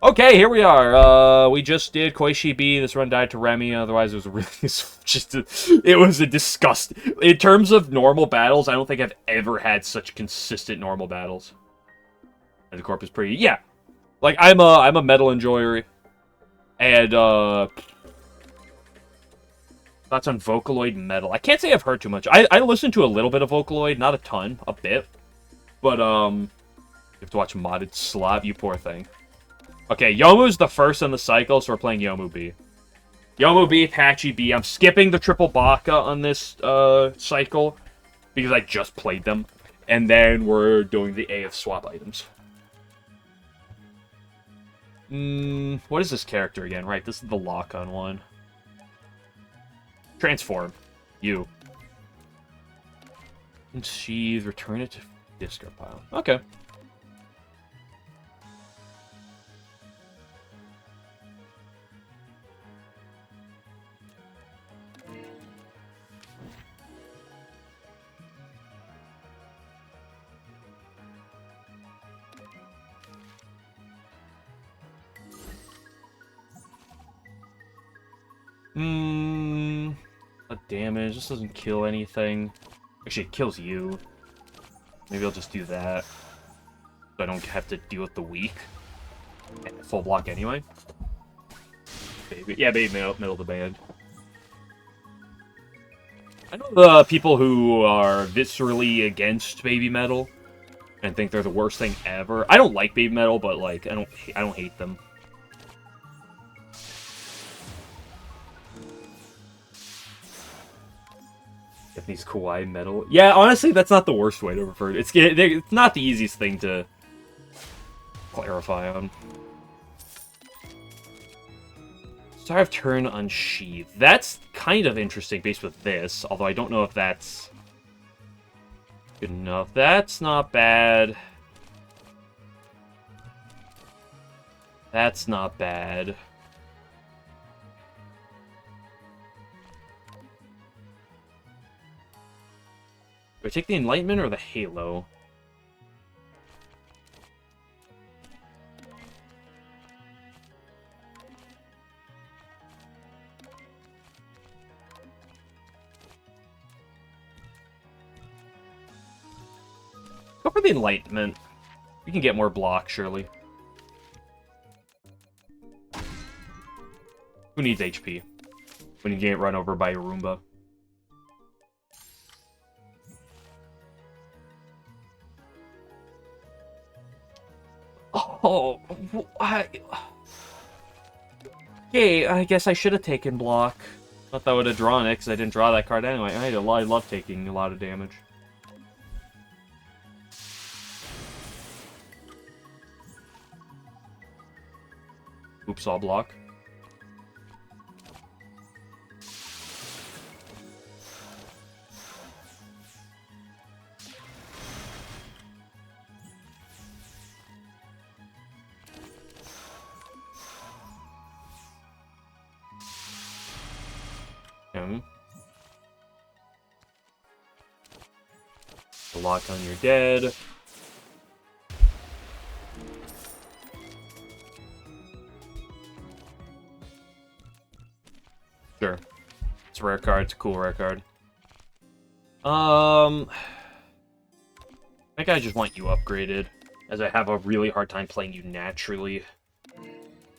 Okay, here we are. We just did Koishi B. This run died to Remy. Otherwise, it was really it was a disgust. In terms of normal battles, I don't think I've ever had such consistent normal battles. And the corp is pretty, yeah. Like I'm a metal enjoyer, and thoughts on Vocaloid metal. I can't say I've heard too much. I listened to a little bit of Vocaloid, not a ton, a bit, but you have to watch modded slot. You poor thing. Okay, Yomu's the first in the cycle, so we're playing Yomu B. Yomu B, Apache B. I'm skipping the triple Baka on this cycle because I just played them. And then we're doing the AF swap items. What is this character again? Right, this is the lock-on one. Transform. You. And sheath, return it to discard pile. Okay. A damage. This doesn't kill anything. Actually, it kills you. Maybe I'll just do that. So I don't have to deal with the weak. And full block anyway. Baby. Yeah, baby middle of the band. I know the people who are viscerally against baby metal and think they're the worst thing ever. I don't like baby metal, but like I don't hate them. Japanese kawaii metal. Yeah, honestly, that's not the worst way to refer to it. It's not the easiest thing to clarify on. Star of Turn Unsheathed. That's kind of interesting based with this, although I don't know if that's good enough. That's not bad. That's not bad. Do I take the Enlightenment or the Halo? Go for the Enlightenment. We can get more block, surely. Who needs HP when you get run over by a Roomba? Oh, okay, I guess I should have taken block. Thought that would have drawn it, because I didn't draw that card anyway. I love taking a lot of damage. Oops, all block. The lock on your dead. Sure. It's a rare card. It's a cool rare card. I think I just want you upgraded, as I have a really hard time playing you naturally.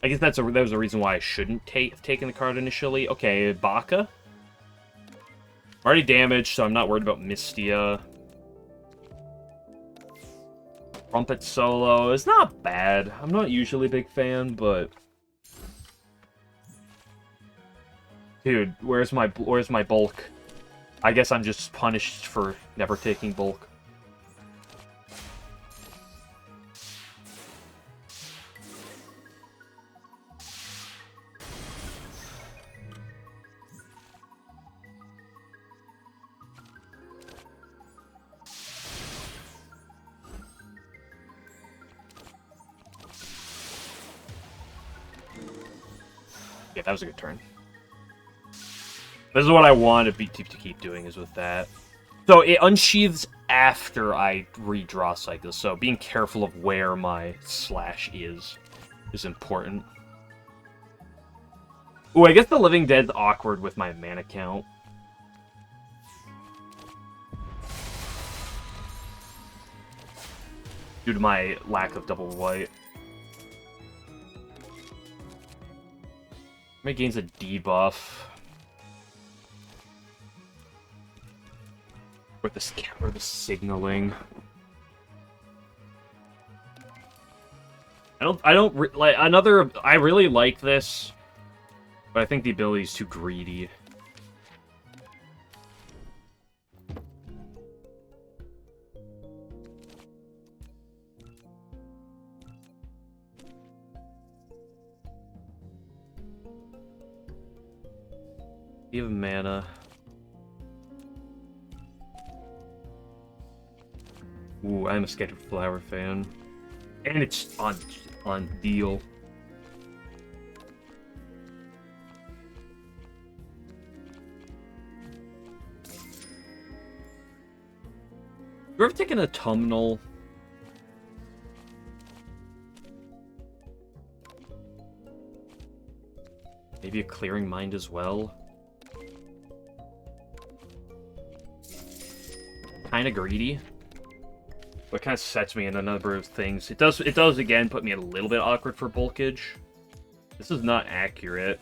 I guess that was a reason why I shouldn't have taken the card initially. Okay, Baka. I'm already damaged, so I'm not worried about Mystia. Trumpet solo is not bad. I'm not usually a big fan, but dude, where's my bulk? I guess I'm just punished for never taking bulk. Yeah, that was a good turn. This is what I want to keep doing, is with that. So it unsheathes after I redraw cycles, so being careful of where my slash is. is important. Ooh, I guess the Living Dead's awkward with my mana count. Due to my lack of double white. It gains a debuff. Or the signaling. I really like this, but I think the ability is too greedy. You have mana. Ooh, I'm a Scattered Flower fan. And it's on deal. You ever taken a autumnal? Maybe a Clearing Mind as well? Kinda greedy. But it kind of sets me in a number of things. It does again put me a little bit awkward for bulkage. This is not accurate.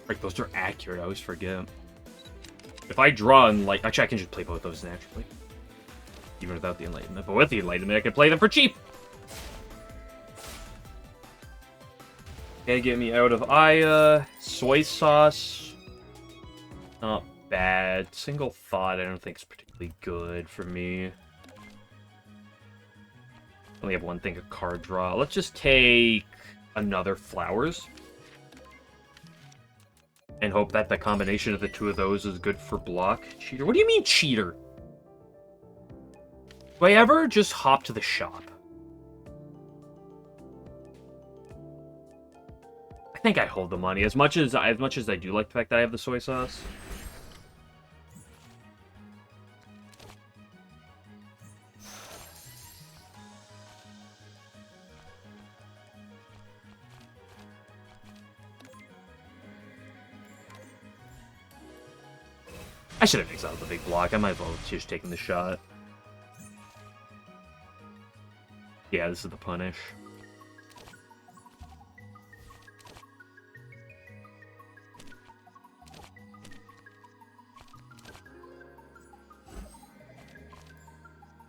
Like, those are accurate, I always forget. If I draw and, like... Actually, I can just play both those naturally. Even without the Enlightenment. But with the Enlightenment, I can play them for cheap! Can't get me out of Aya. Soy sauce. Not bad. Single Thought, I don't think is particularly good for me. Only have one thing, a card draw. Let's just take another Flowers. And hope that the combination of the two of those is good for block. Cheater? What do you mean, cheater? Do I ever just hop to the shop? I think I hold the money. As much as I do like the fact that I have the soy sauce. I should have exiled the big block. I might have well just taken the shot. Yeah, this is the punish.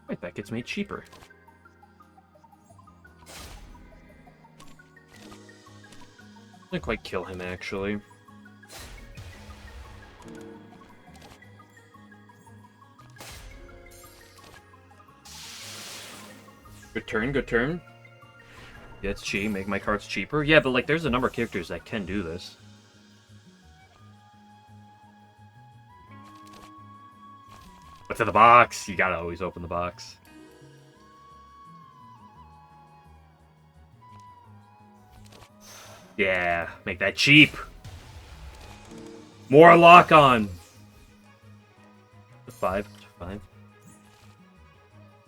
Wait, that gets made cheaper. Didn't quite kill him, actually. Good turn, good turn. Yeah, it's cheap. Make my cards cheaper. Yeah, but, like, there's a number of characters that can do this. What's in the box? You gotta always open the box. Yeah, make that cheap. More lock-on. 5.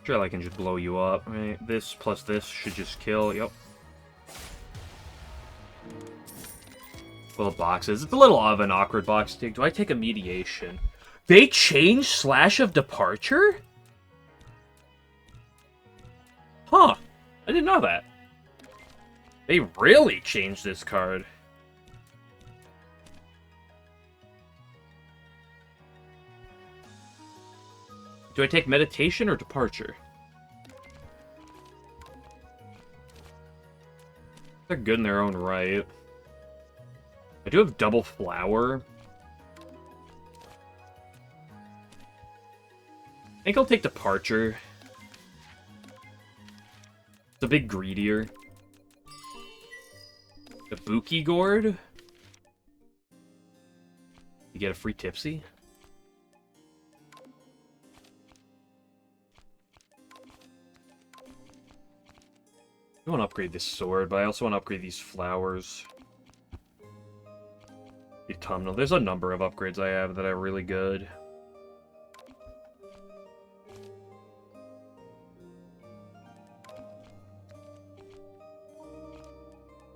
Sure, I can just blow you up, right? This plus this should just kill, yep. Full of boxes. It's a little of an awkward box to take. Do I take a mediation? They changed Slash of Departure? Huh. I didn't know that. They really changed this card. Do I take Meditation or Departure? They're good in their own right. I do have Double Flower. I think I'll take Departure. It's a bit greedier. The Buki Gourd. You get a free Tipsy. I want to upgrade this sword, but I also want to upgrade these flowers. The autumnal. There's a number of upgrades I have that are really good.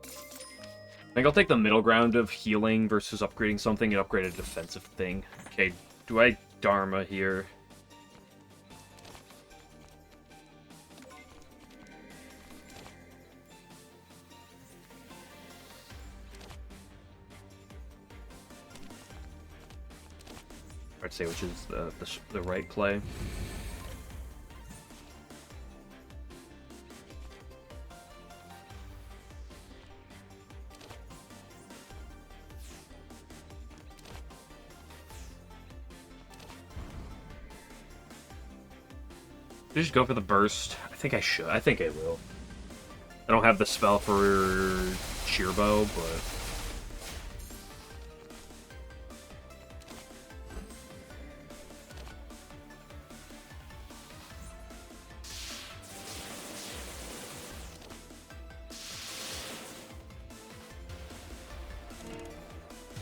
I think I'll take the middle ground of healing versus upgrading something and upgrade a defensive thing. Okay, do I Dharma here? I'd say which is the right play. Did I just go for the burst? I think I should. I think I will. I don't have the spell for Cheerbow, but...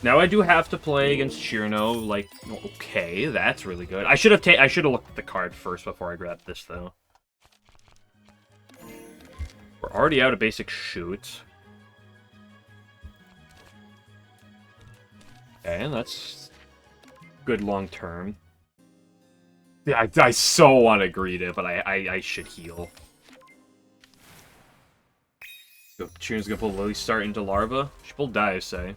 Now I do have to play against Chirno, like, okay, that's really good. I should have looked at the card first before I grabbed this, though. We're already out of basic shoot. Okay, and that's good long term. Yeah, I so want to greet it, but I should heal. Chirno's gonna pull Lily Start into Larva. She pulled Dive, say.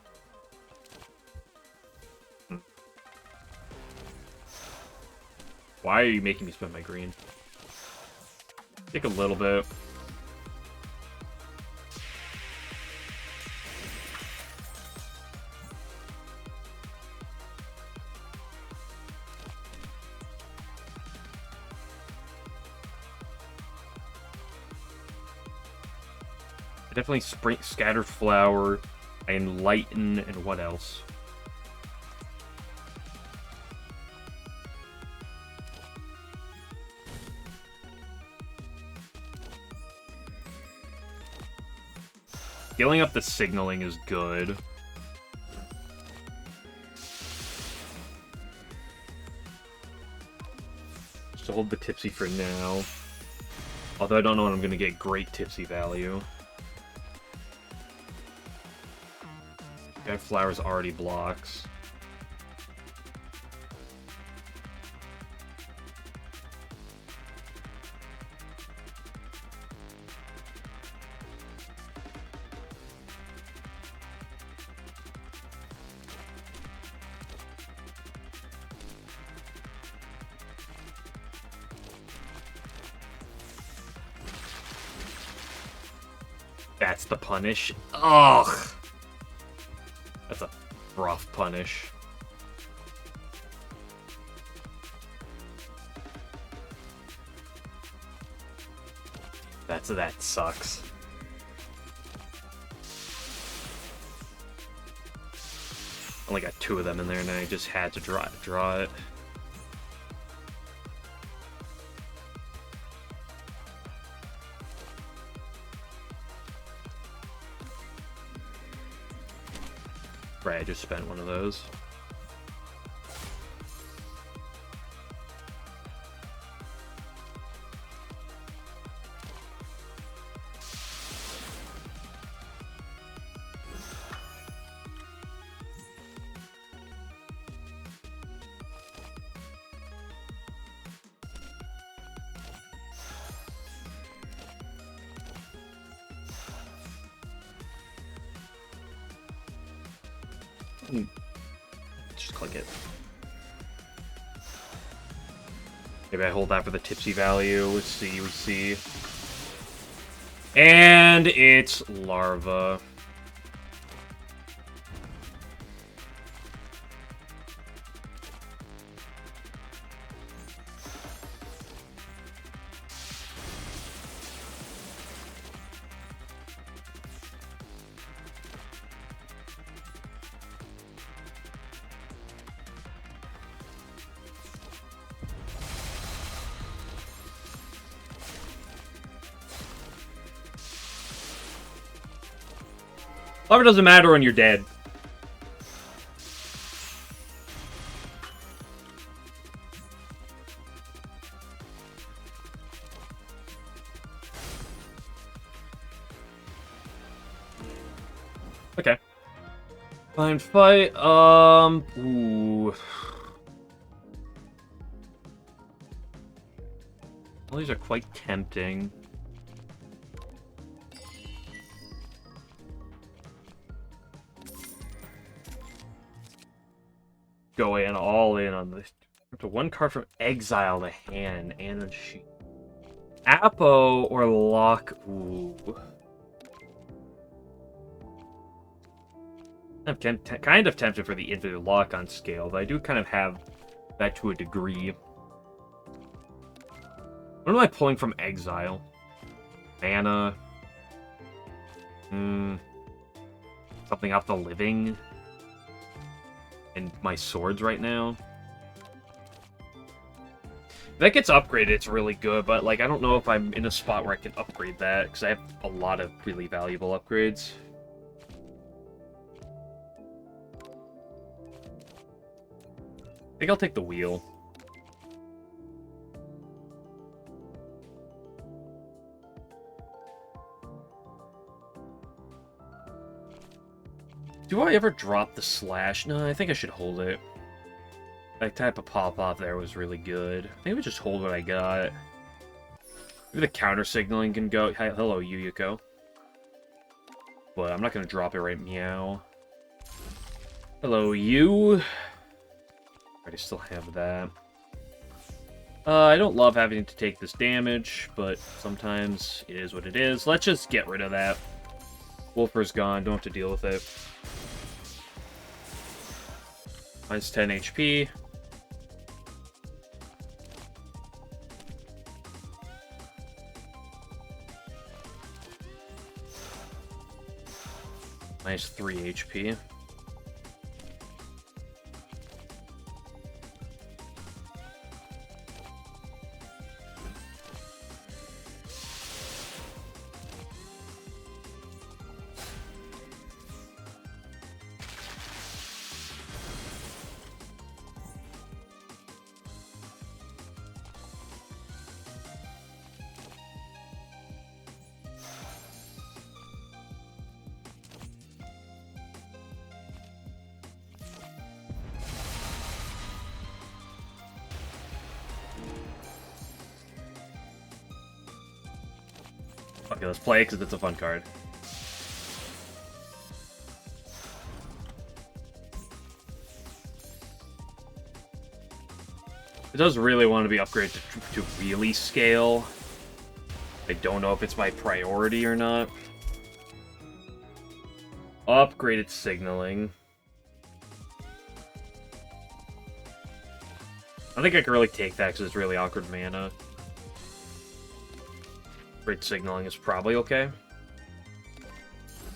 Why are you making me spend my green? Take a little bit. I definitely Scattered Flower, I Enlighten, and what else? Scaling up the signaling is good. Just hold the Tipsy for now. Although I don't know when I'm going to get great Tipsy value. That Flowers already blocks. That's the punish. Ugh! That's a rough punish. That sucks. Only got 2 of them in there and I just had to draw it. Right, I just spent one of those. Just click it. Maybe I hold that for the Tipsy value. Let's see, we see. And it's Larva. However, it doesn't matter when you're dead. Okay. Fine fight. Ooh. All these are quite tempting. Go in all in on this. To one card from exile to hand and a sheet. Apo or Lock. Ooh. I'm kind of tempted for the infinite lock on scale, but I do kind of have that to a degree. What am I pulling from exile? Mana. Something off the living. And my swords right now. If that gets upgraded, it's really good, but like I don't know if I'm in a spot where I can upgrade that, because I have a lot of really valuable upgrades. I think I'll take the wheel. Do I ever drop the slash? No, I think I should hold it. That type of pop-off there was really good. Maybe just hold what I got. Maybe the counter signaling can go. Hi, hello, Yuyuko. But I'm not going to drop it right meow. Hello, you. I still have that. I don't love having to take this damage, but sometimes it is what it is. Let's just get rid of that. Wolfer's gone. Don't have to deal with it. Minus 10 HP. Minus 3 HP. Okay, let's play it because it's a fun card. It does really want to be upgraded to really scale. I don't know if it's my priority or not. Upgraded signaling. I think I can really take that because it's really awkward mana. Great signaling is probably okay.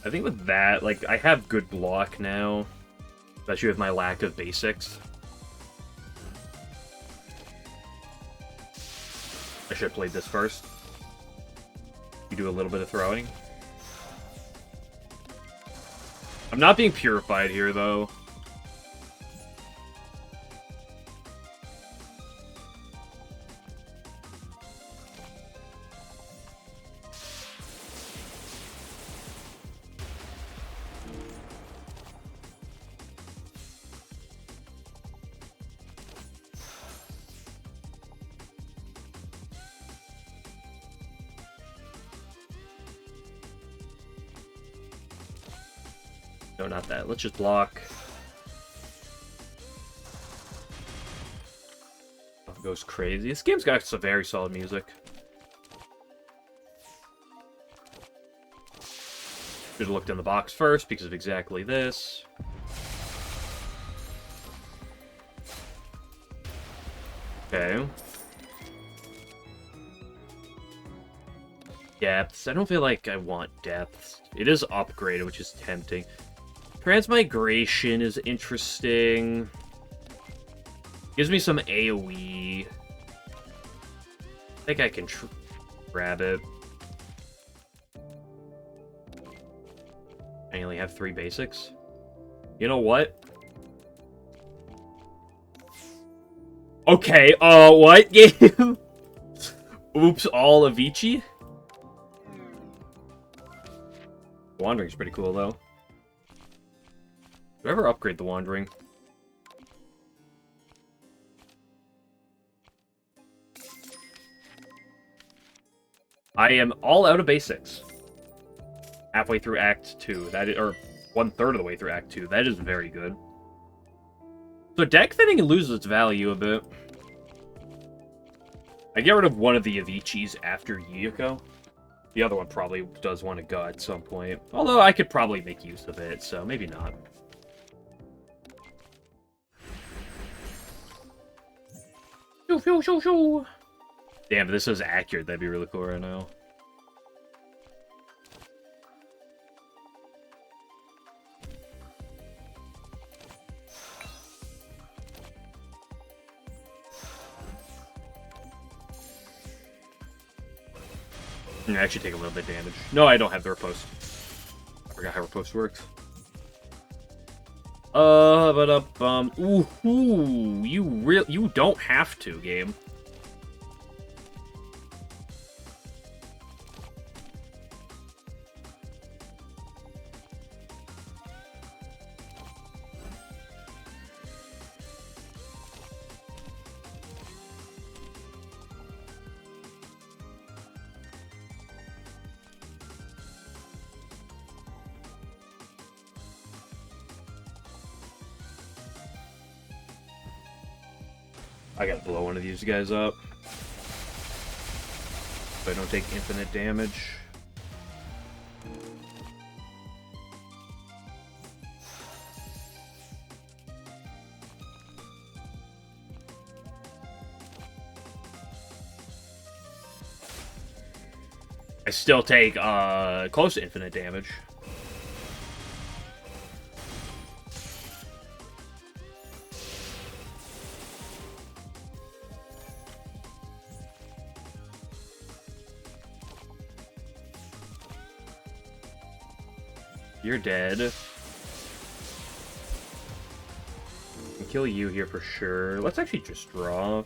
I think with that, like, I have good block now. Especially with my lack of basics. I should have played this first. You do a little bit of throwing. I'm not being purified here, though. No, not that. Let's just block. Goes crazy. This game's got some very solid music. Should have looked in the box first because of exactly this. Okay. Depths. I don't feel like I want depths. It is upgraded, which is tempting. Transmigration is interesting. Gives me some AoE. I think I can grab it. I only have 3 basics. You know what? Okay, what game? Oops, all Avicii? Wandering's pretty cool, though. Did I ever upgrade the Wandering? I am all out of basics. Halfway through Act 2. That is, or 1/3 of the way through Act 2. That is very good. So deck thinning loses its value a bit. I get rid of one of the Aviciis after Yuko. The other one probably does want to go at some point. Although I could probably make use of it, so maybe not. Shoo, shoo, shoo. Damn, if this is accurate, that'd be really cool right now. I actually take a little bit of damage. No, I don't have the riposte. I forgot how riposte works. Ooh, you don't have to, game. I gotta blow one of these guys up. So I don't take infinite damage. I still take close to infinite damage. You're dead. I can kill you here for sure. Let's actually just draw.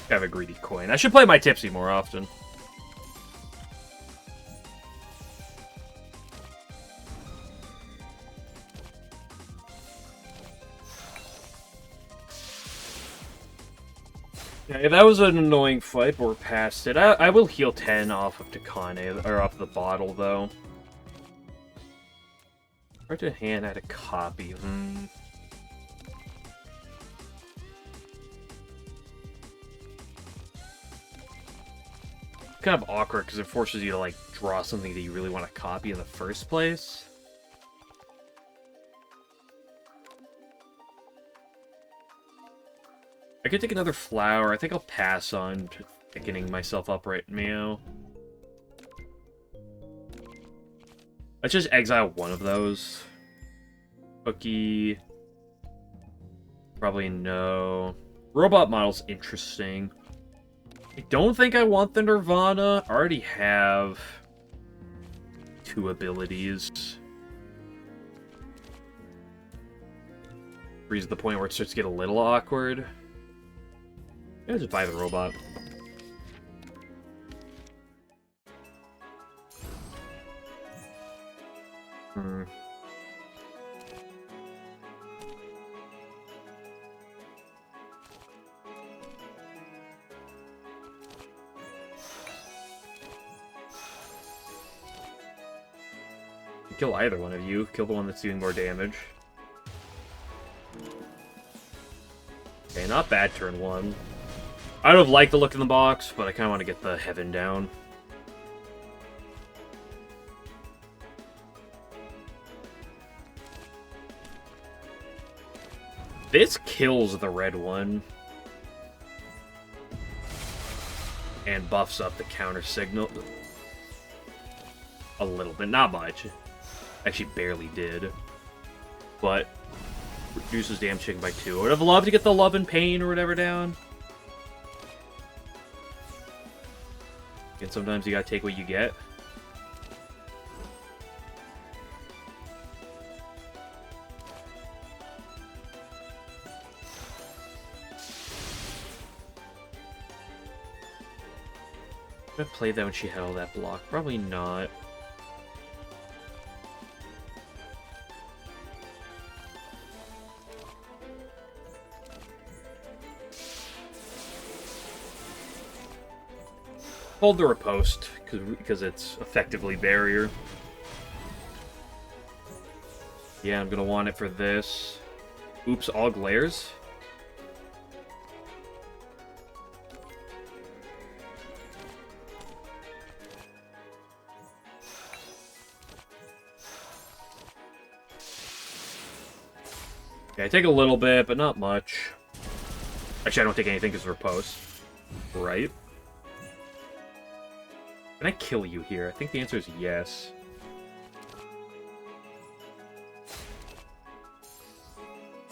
I have a greedy coin. I should play my Tipsy more often. Okay, that was an annoying fight, but we're past it. I will heal 10 off of Takane, or off the bottle, though. Hard to hand out a copy. Kind of awkward, because it forces you to, like, draw something that you really want to copy in the first place. I could take another flower. I think I'll pass on thickening myself up right now. Let's just exile one of those. Cookie. Probably no. Robot model's interesting. I don't think I want the Nirvana. I already have 2 abilities. Reaches the point where it starts to get a little awkward. I'll just buy the robot. Kill either one of you. Kill the one that's doing more damage. Okay, not bad turn 1. I don't like the look in the box, but I kind of want to get the heaven down. This kills the red one. And buffs up the counter signal. A little bit, not much. Actually, barely did. But reduces damage taken by 2. I would have loved to get the Love and Pain or whatever down. And sometimes you gotta take what you get. Should I play that when she had all that block? Probably not. Hold the riposte, because it's effectively barrier. Yeah, I'm gonna want it for this. Oops, all glares. Okay, I take a little bit, but not much. Actually, I don't take anything because riposte. Right? Can I kill you here? I think the answer is yes.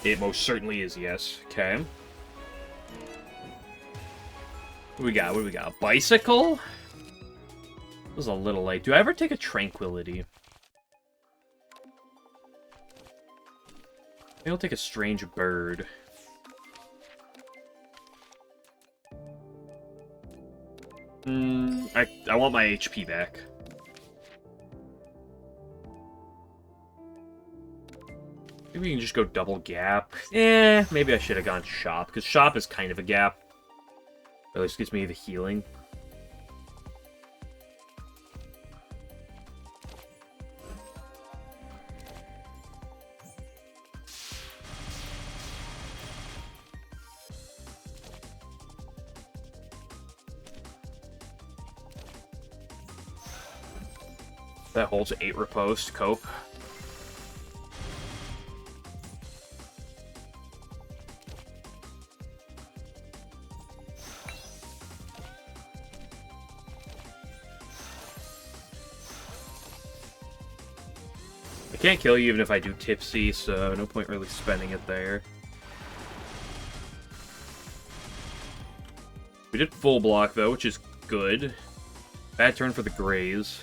It most certainly is yes. Okay. What do we got? What do we got? A bicycle? This is a little late. Do I ever take a tranquility? Maybe I'll take a strange bird. I want my HP back. Maybe we can just go double gap. Maybe I should have gone shop, because shop is kind of a gap. Or at least gives me the healing. That holds 8 riposte. Cope. I can't kill you even if I do tipsy, so no point really spending it there. We did full block though, which is good. Bad turn for the Greys.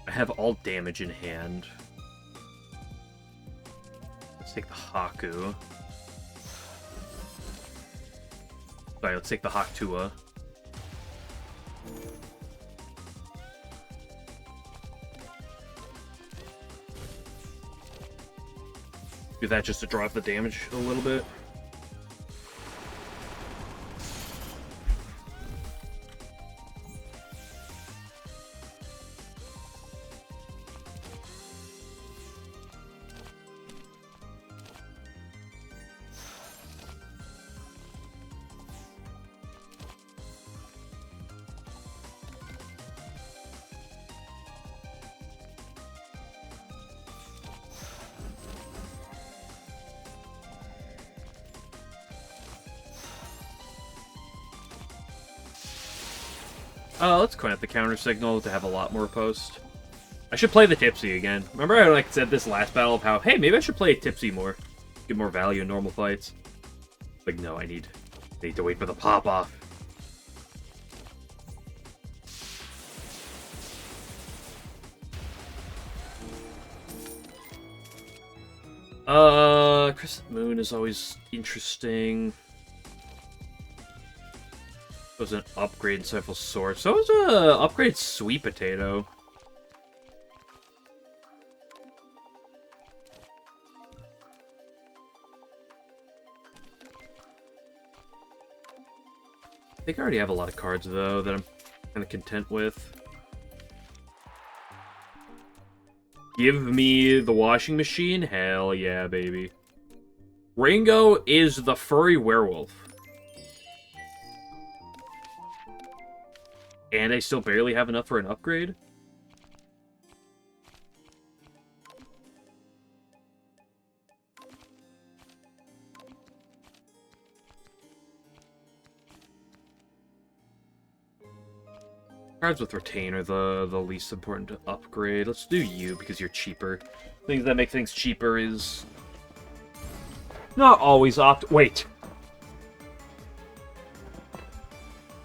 I have all damage in hand. Let's take the Haku. Sorry, let's take the Haktua. Do that just to drop the damage a little bit. Let's coin up the counter signal to have a lot more post. I should play the Tipsy again. Remember I said this last battle of how, hey, maybe I should play Tipsy more. Get more value in normal fights. Like, no, I need to wait for the pop-off. Crescent Moon is always interesting. It was an upgrade Insightful Sword. So it was an upgrade Sweet Potato. I think I already have a lot of cards, though, that I'm kind of content with. Give me the washing machine? Hell yeah, baby. Ringo is the furry werewolf. And I still barely have enough for an upgrade? Cards with retain are the least important to upgrade. Let's do you because you're cheaper. Things that make things cheaper is not always Wait.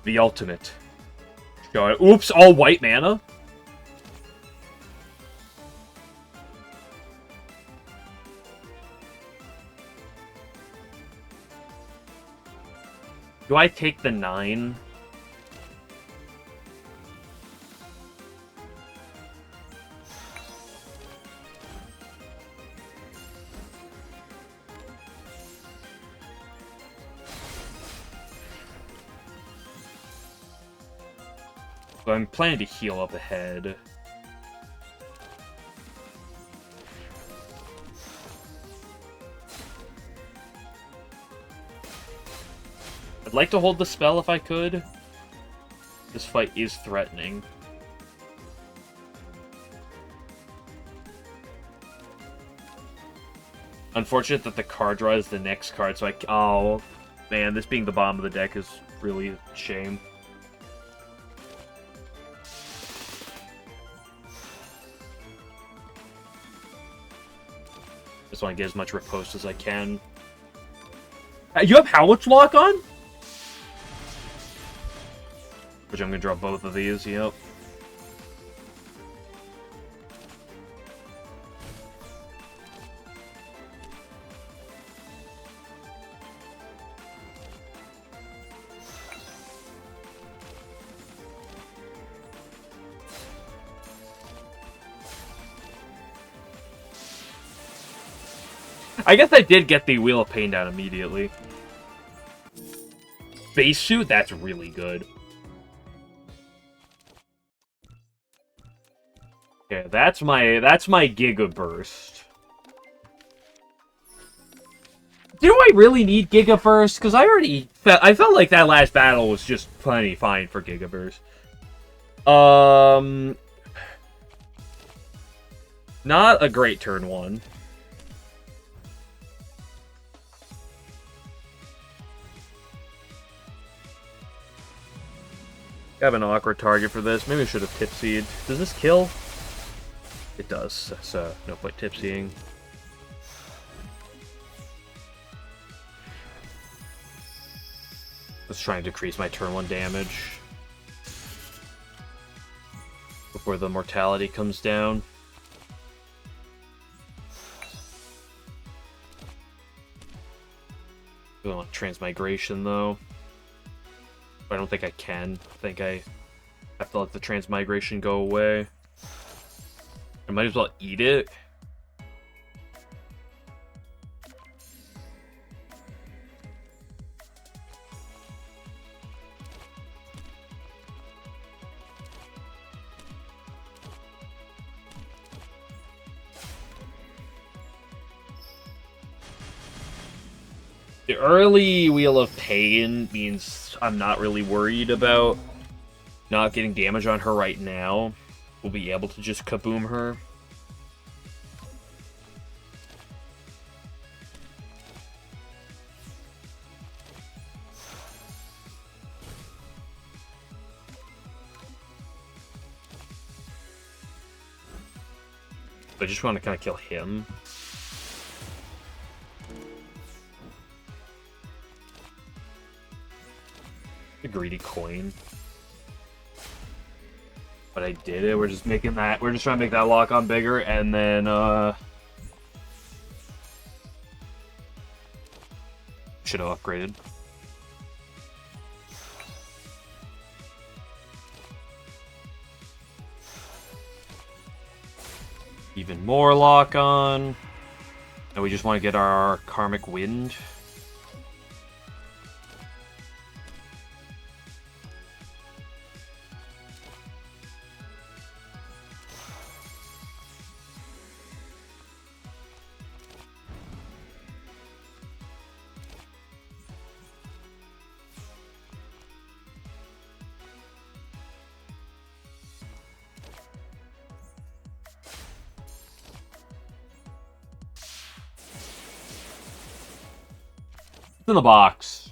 The ultimate. Show it. Oops, all white mana? Do I take the 9? So I'm planning to heal up ahead. I'd like to hold the spell if I could. This fight is threatening. Unfortunate that the card draw is the next card, so oh, man, this being the bottom of the deck is really a shame. Just want to get as much riposte as I can. You have how much lock on? Which I'm going to draw both of these, yep. I guess I did get the Wheel of Pain down immediately. Base suit, that's really good. Okay, that's my Giga Burst. Do I really need Giga Burst? Because I felt like that last battle was just plenty fine for Giga Burst. Not a great turn 1. I have an awkward target for this. Maybe I should have tipsied. Does this kill? It does. So no point tipsying. Let's try and decrease my turn 1 damage before the mortality comes down. I don't want transmigration though. I don't think I can. I think I have to let the transmigration go away. I might as well eat it. The early Wheel of Pain means I'm not really worried about not getting damage on her right now. We'll be able to just kaboom her. I just want to kind of kill him. A greedy coin. But I did it. We're just making that. We're just trying to make that lock on bigger, and then should have upgraded. Even more lock on. And we just want to get our Karmic Wind. It's in the box.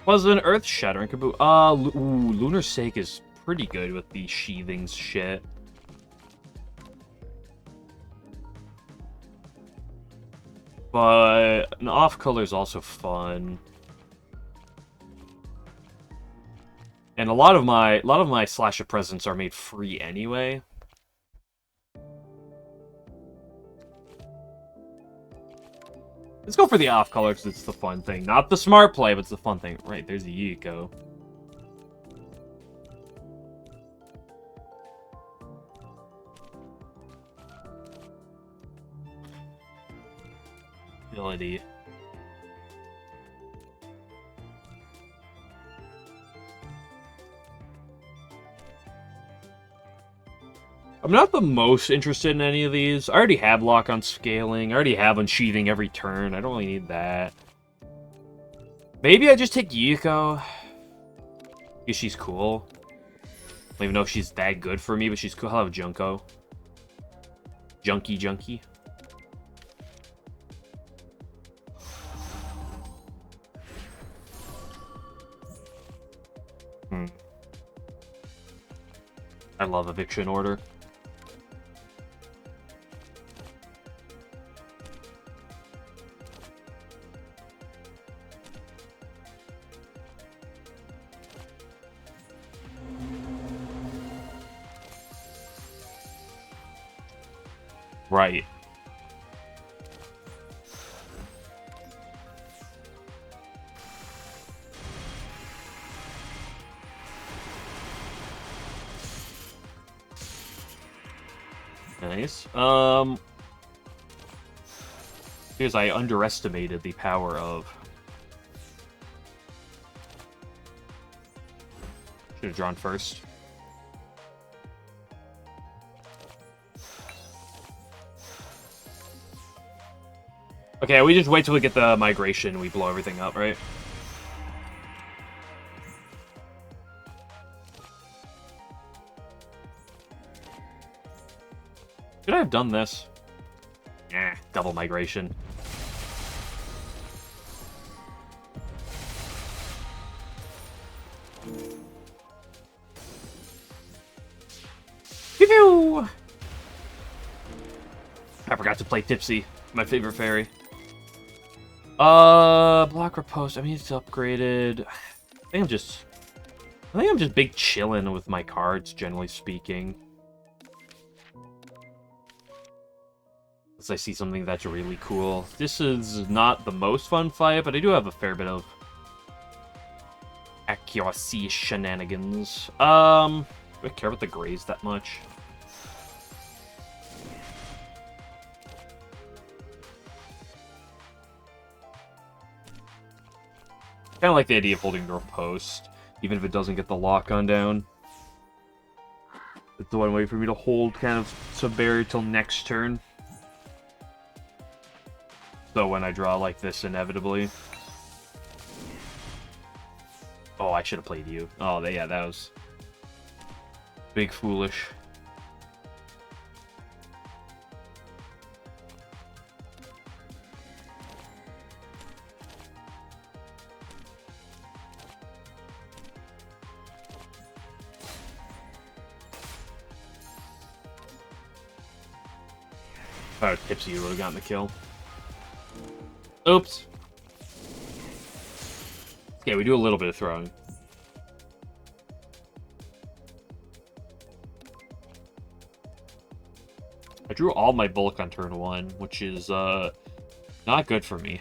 was an earth-shattering kaboom. Ooh, Lunar Sake is pretty good with the sheathings shit. But an off-color is also fun. And a lot of my slasher presents are made free anyway. Let's go for the off-color because it's the fun thing. Not the smart play, but it's the fun thing. Right, there's the Yiko. Ability. I'm not the most interested in any of these. I already have lock on scaling. I already have unsheathing every turn. I don't really need that. Maybe I just take Yiko. Because she's cool. I don't even know if she's that good for me, but she's cool. I'll have Junko. Junkie. I love Eviction Order. Right. Nice. Because I underestimated the power of... Should have drawn first. Okay, we just wait till we get the migration and we blow everything up, right? Should I have done this? Double migration. Pew! I forgot to play Tipsy, my favorite fairy. Block Riposte. I mean, it's upgraded. I think I'm just big chillin' with my cards, generally speaking. Unless I see something that's really cool. This is not the most fun fight, but I do have a fair bit of accuracy shenanigans. Do I care about the grays that much? Kind of like the idea of holding your post, even if it doesn't get the lock on down. It's the one way for me to hold kind of some barrier till next turn. So when I draw like this, inevitably. Oh, I should have played you. Oh, yeah, that was big foolish. Oh, Tipsy would have gotten the kill. Oops. Okay, we do a little bit of throwing. I drew all my bulk on turn 1, which is not good for me.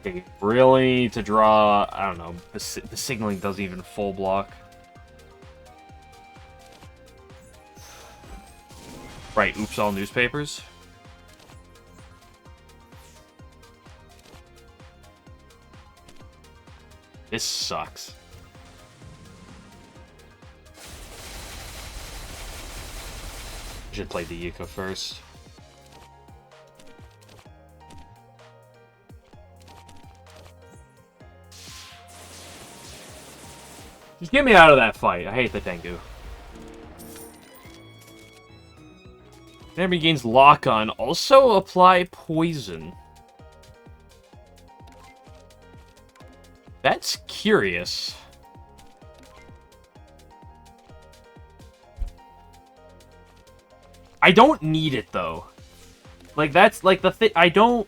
Okay, really, to draw, I don't know, the signaling doesn't even full block. Right, oops, all newspapers. This sucks. I should play the Yiko first. Just get me out of that fight. I hate the Tengu. Enemy gains lock on. Also apply poison. That's curious. I don't need it, though. Like, that's, like, the thing. I don't...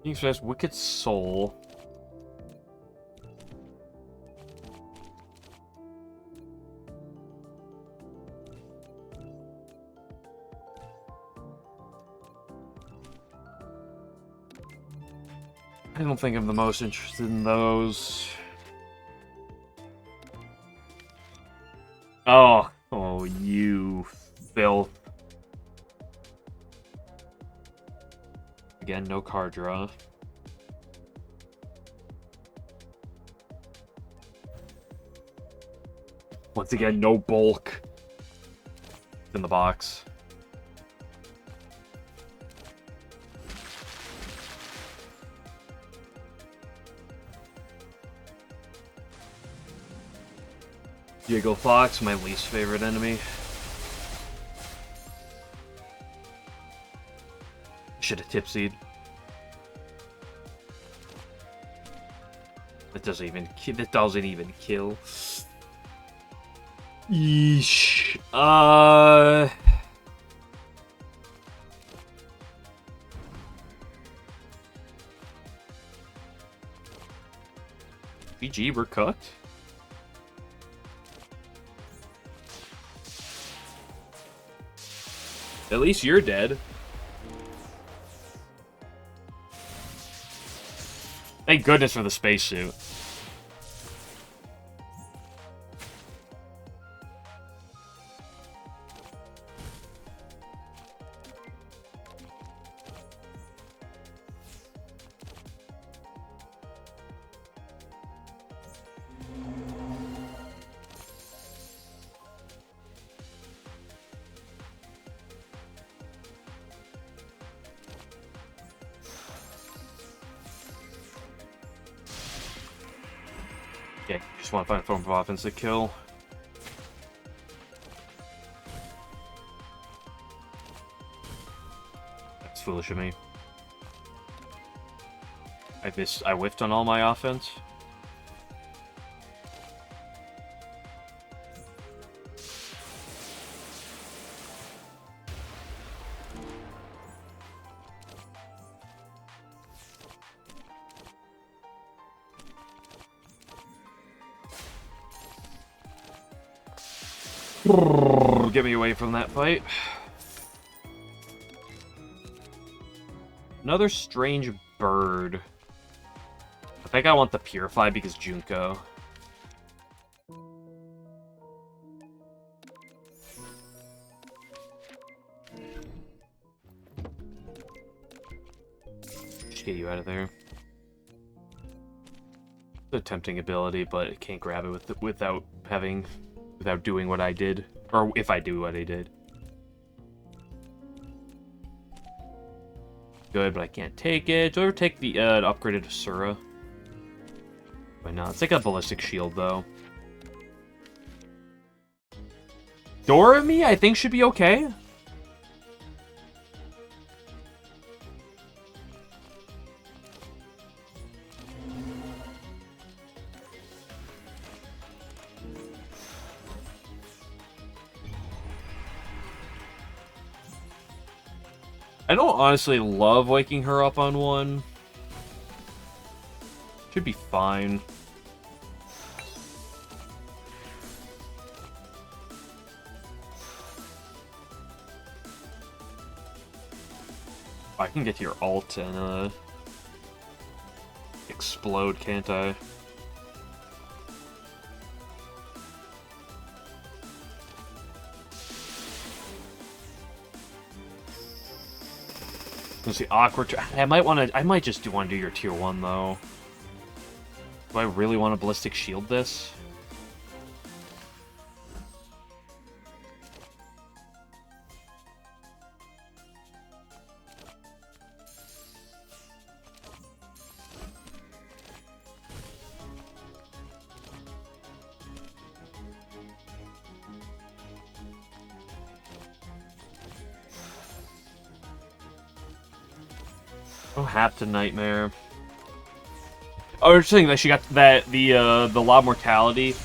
King says Wicked Soul. I don't think I'm the most interested in those. Oh, you filth. Again, no card draw. Once again, no bulk. It's in the box. Diego Fox, my least favorite enemy. Should have tipsied. That doesn't even kill. Yeesh. GG, we're cooked. At least you're dead. Thank goodness for the spacesuit. Okay, just want to find a form of offense to kill. That's foolish of me. I whiffed on all my offense. Get me away from that fight. Another strange bird. I think I want the Purify because Junko. Just get you out of there. It's a tempting ability, but it can't grab it without doing what I did. Or if I do what I did. Good, but I can't take it. Do I ever take the upgraded Asura? Why not? It's like a ballistic shield, though. Dorami, I think, should be okay. I don't honestly love waking her up on one. Should be fine. I can get to your ult and explode, can't I? Let's see, awkward. I might just want to do your tier 1 though. Do I really want to ballistic shield this? don't have to nightmare. Oh, you're saying that she got the Lob Mortality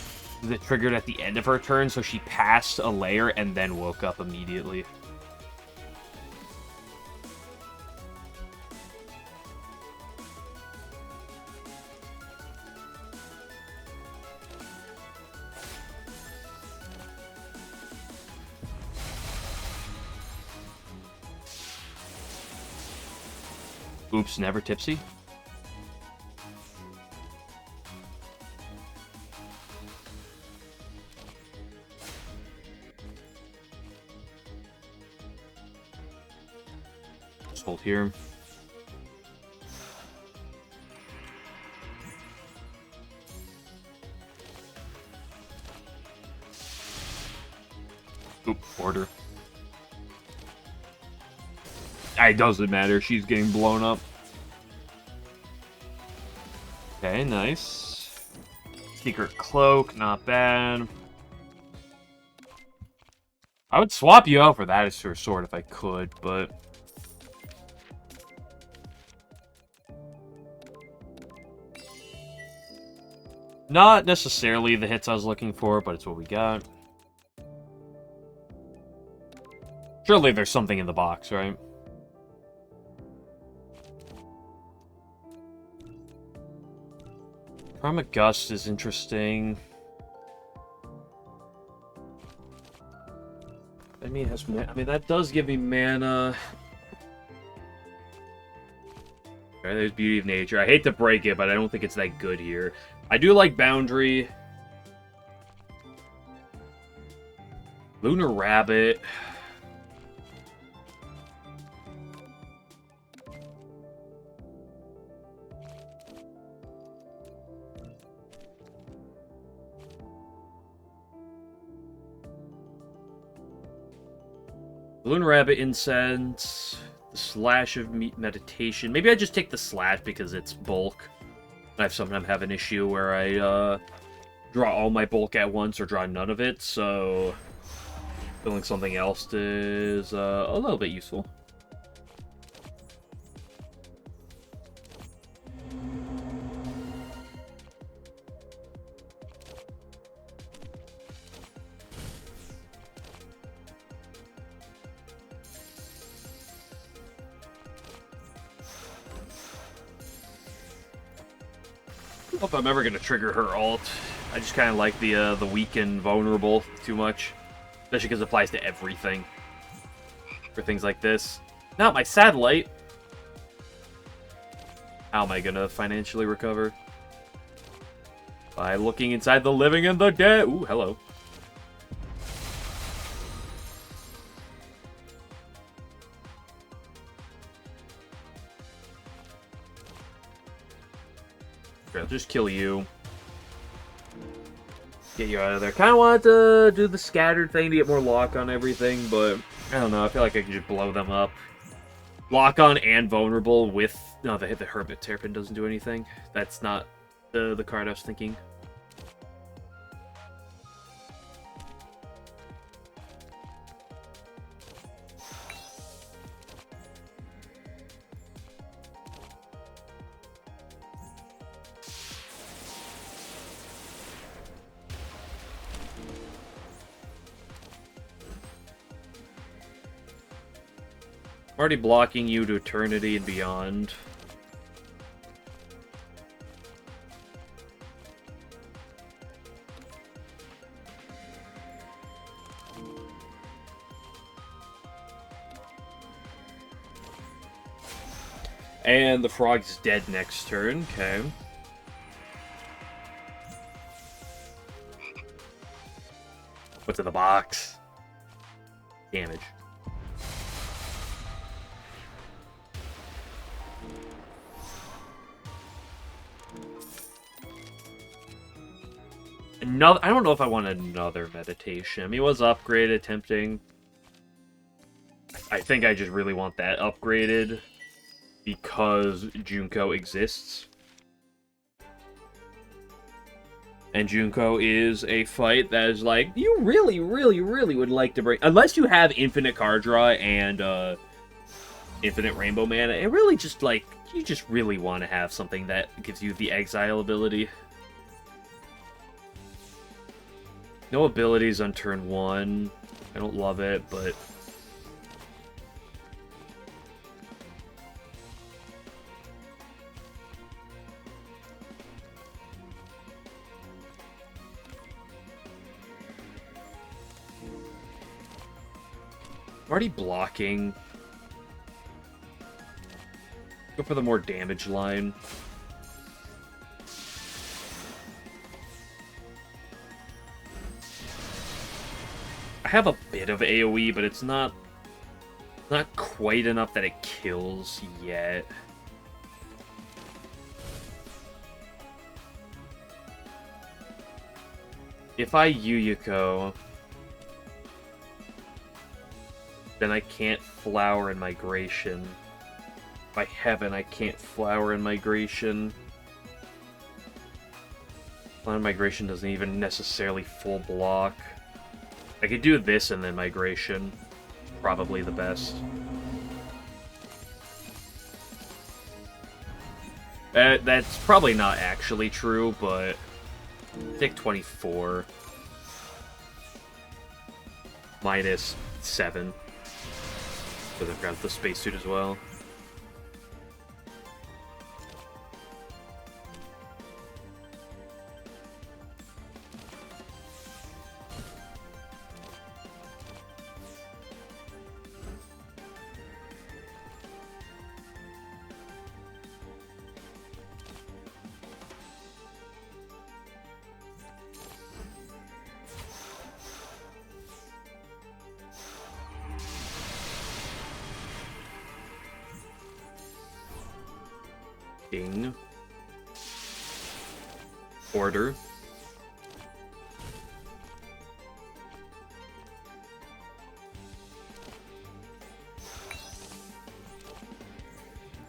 that triggered at the end of her turn, so she passed a layer and then woke up immediately. Oops, never tipsy. Just hold here. Oop, order. It doesn't matter. She's getting blown up. Okay, nice. Secret Cloak, not bad. I would swap you out for that as her sword if I could, but... Not necessarily the hits I was looking for, but it's what we got. Surely there's something in the box, right? Karma Gust is interesting. I mean, that does give me mana. Alright, there's Beauty of Nature. I hate to break it, but I don't think it's that good here. I do like Boundary. Lunar Rabbit. Lunar Rabbit, Incense, the Slash of Meditation. Maybe I just take the Slash because it's bulk. I sometimes have an issue where I draw all my bulk at once or draw none of it, so filling something else is a little bit useful. I don't know if I'm ever going to trigger her ult. I just kind of like the weak and vulnerable too much. Especially because it applies to everything. For things like this. Not my satellite. How am I going to financially recover? By looking inside the living and the dead. Ooh, hello. I'll just kill you. Get you out of there. Kind of want to do the scattered thing to get more lock on everything, but I don't know. I feel like I can just blow them up. Lock on and vulnerable with... No, the Hermit Terrapin doesn't do anything. That's not the card I was thinking. I'm already blocking you to eternity and beyond. And the frog's dead next turn, okay. What's in the box? Damage. I don't know if I want another meditation. I mean, it was upgraded, tempting. I think I just really want that upgraded because Junko exists. And Junko is a fight that is like, you really, really, really would like to bring... Unless you have infinite card draw and infinite rainbow mana, it really just like, you just really want to have something that gives you the exile ability. No abilities on turn 1. I don't love it, but... I'm already blocking. Go for the more damage line. I have a bit of AoE, but it's not quite enough that it kills yet. If I Yuyuko, then I can't Flower in Migration. By heaven, I can't Flower in Migration. Flower in Migration doesn't even necessarily full block. I could do this and then Migration. Probably the best. That's probably not actually true, but... Take 24. Minus 7. Because I've got the spacesuit as well. Order.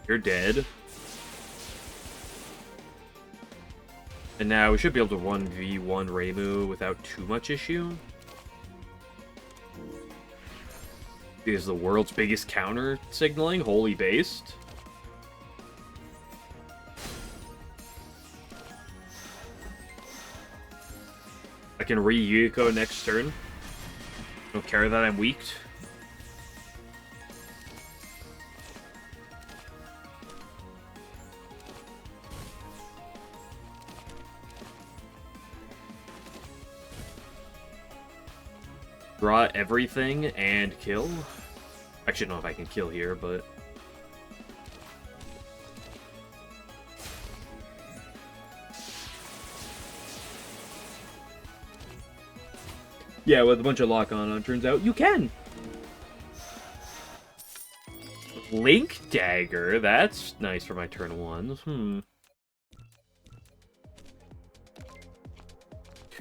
You're dead. And now we should be able to 1v1 Reimu without too much issue. It is the world's biggest counter signaling, holy based. I can re-Yuko next turn. Don't care that I'm weaked. Draw everything and kill. Actually, I don't know if I can kill here, but... Yeah, with a bunch of lock-on, turns out you can! Link Dagger, that's nice for my turn 1.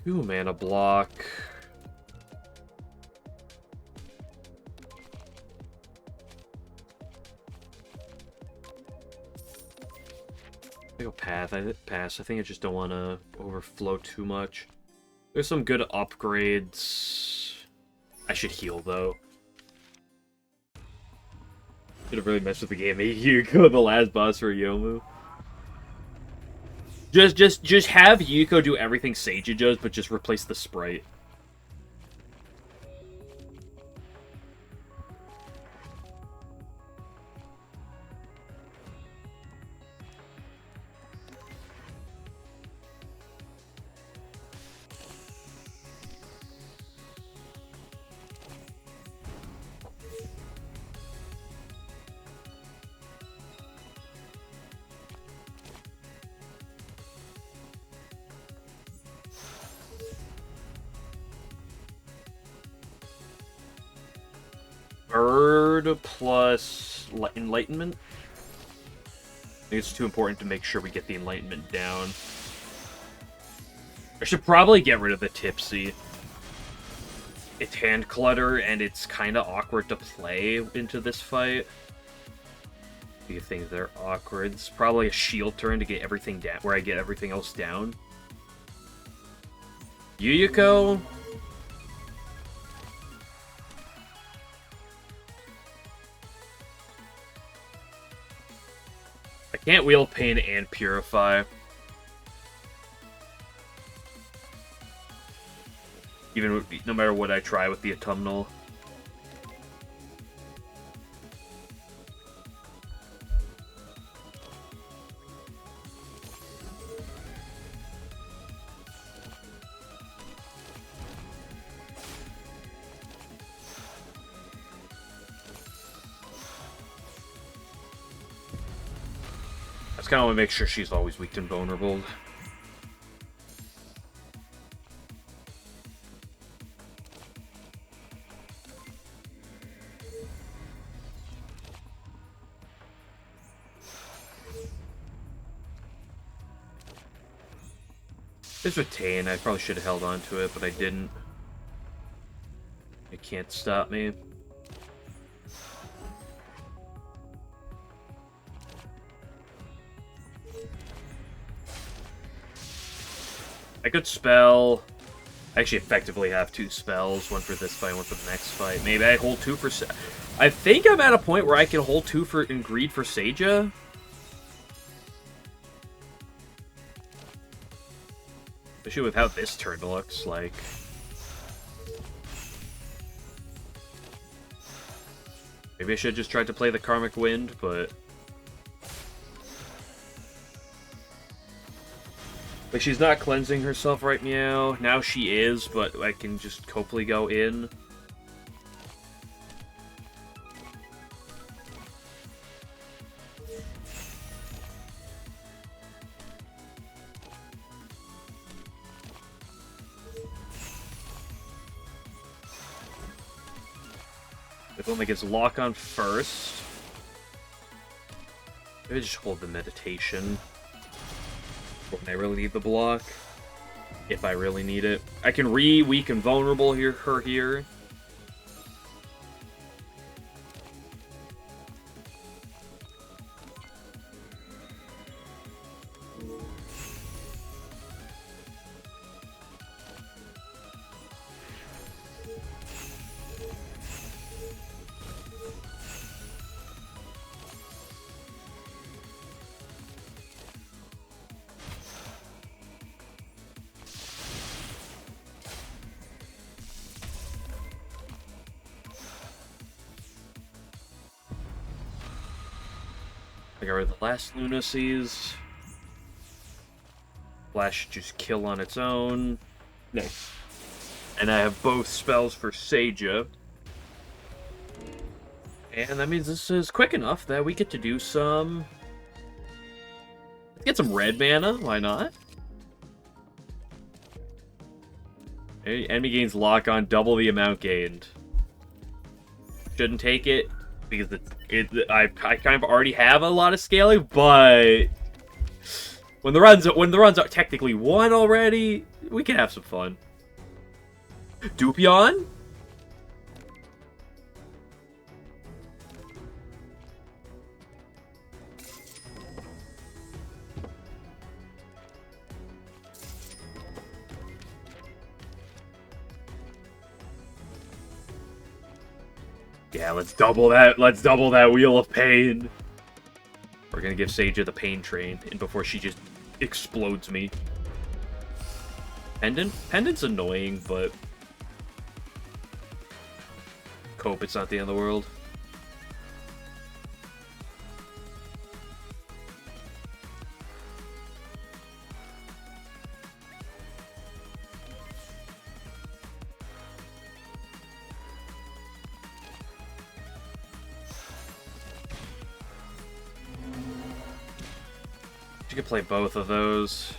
2 mana block. I go pass. I think I just don't want to overflow too much. There's some good upgrades. I should heal, though. Should have really messed with the game. Maybe you go the last boss for Yomu. Just have Yuko do everything Seiji does, but just replace the sprite. Bird plus Enlightenment. I think it's too important to make sure we get the Enlightenment down. I should probably get rid of the Tipsy. It's hand clutter, and it's kind of awkward to play into this fight. A few things that are awkward. It's probably a shield turn to get everything down, where I get everything else down. Yuyuko. I Can't Wheel of Pain and Purify. Even no matter what I try with the autumnal. I just kind of want to make sure she's always weak and vulnerable. This Retain, I probably should have held on to it, but I didn't. It can't stop me. I could spell... I actually effectively have 2 spells, one for this fight, one for the next fight. Maybe I hold 2 for... I think I'm at a point where I can hold 2 for in Greed for Seija. Especially with how this turn looks like. Maybe I should have just tried to play the Karmic Wind, but... Like, she's not cleansing herself right now. Now she is, but I can just hopefully go in. If only gets lock on first. Maybe just hold the meditation. When I really need the block. If I really need it. I can weak and vulnerable her here. I got rid of the last Lunacies. Flash should just kill on its own. Nice. And I have both spells for Seija. And that means this is quick enough that we get to do some... Let's get some red mana, why not? Enemy gains lock on, double the amount gained. Shouldn't take it, because I kind of already have a lot of scaling, but when the runs are technically 1 already, we can have some fun. Dupion? Yeah, let's double that. Let's double that Wheel of Pain. We're gonna give Seija the Pain Train, and before she just explodes me. Pendant? Pendant's annoying, but cope. It's not the end of the world. You could play both of those.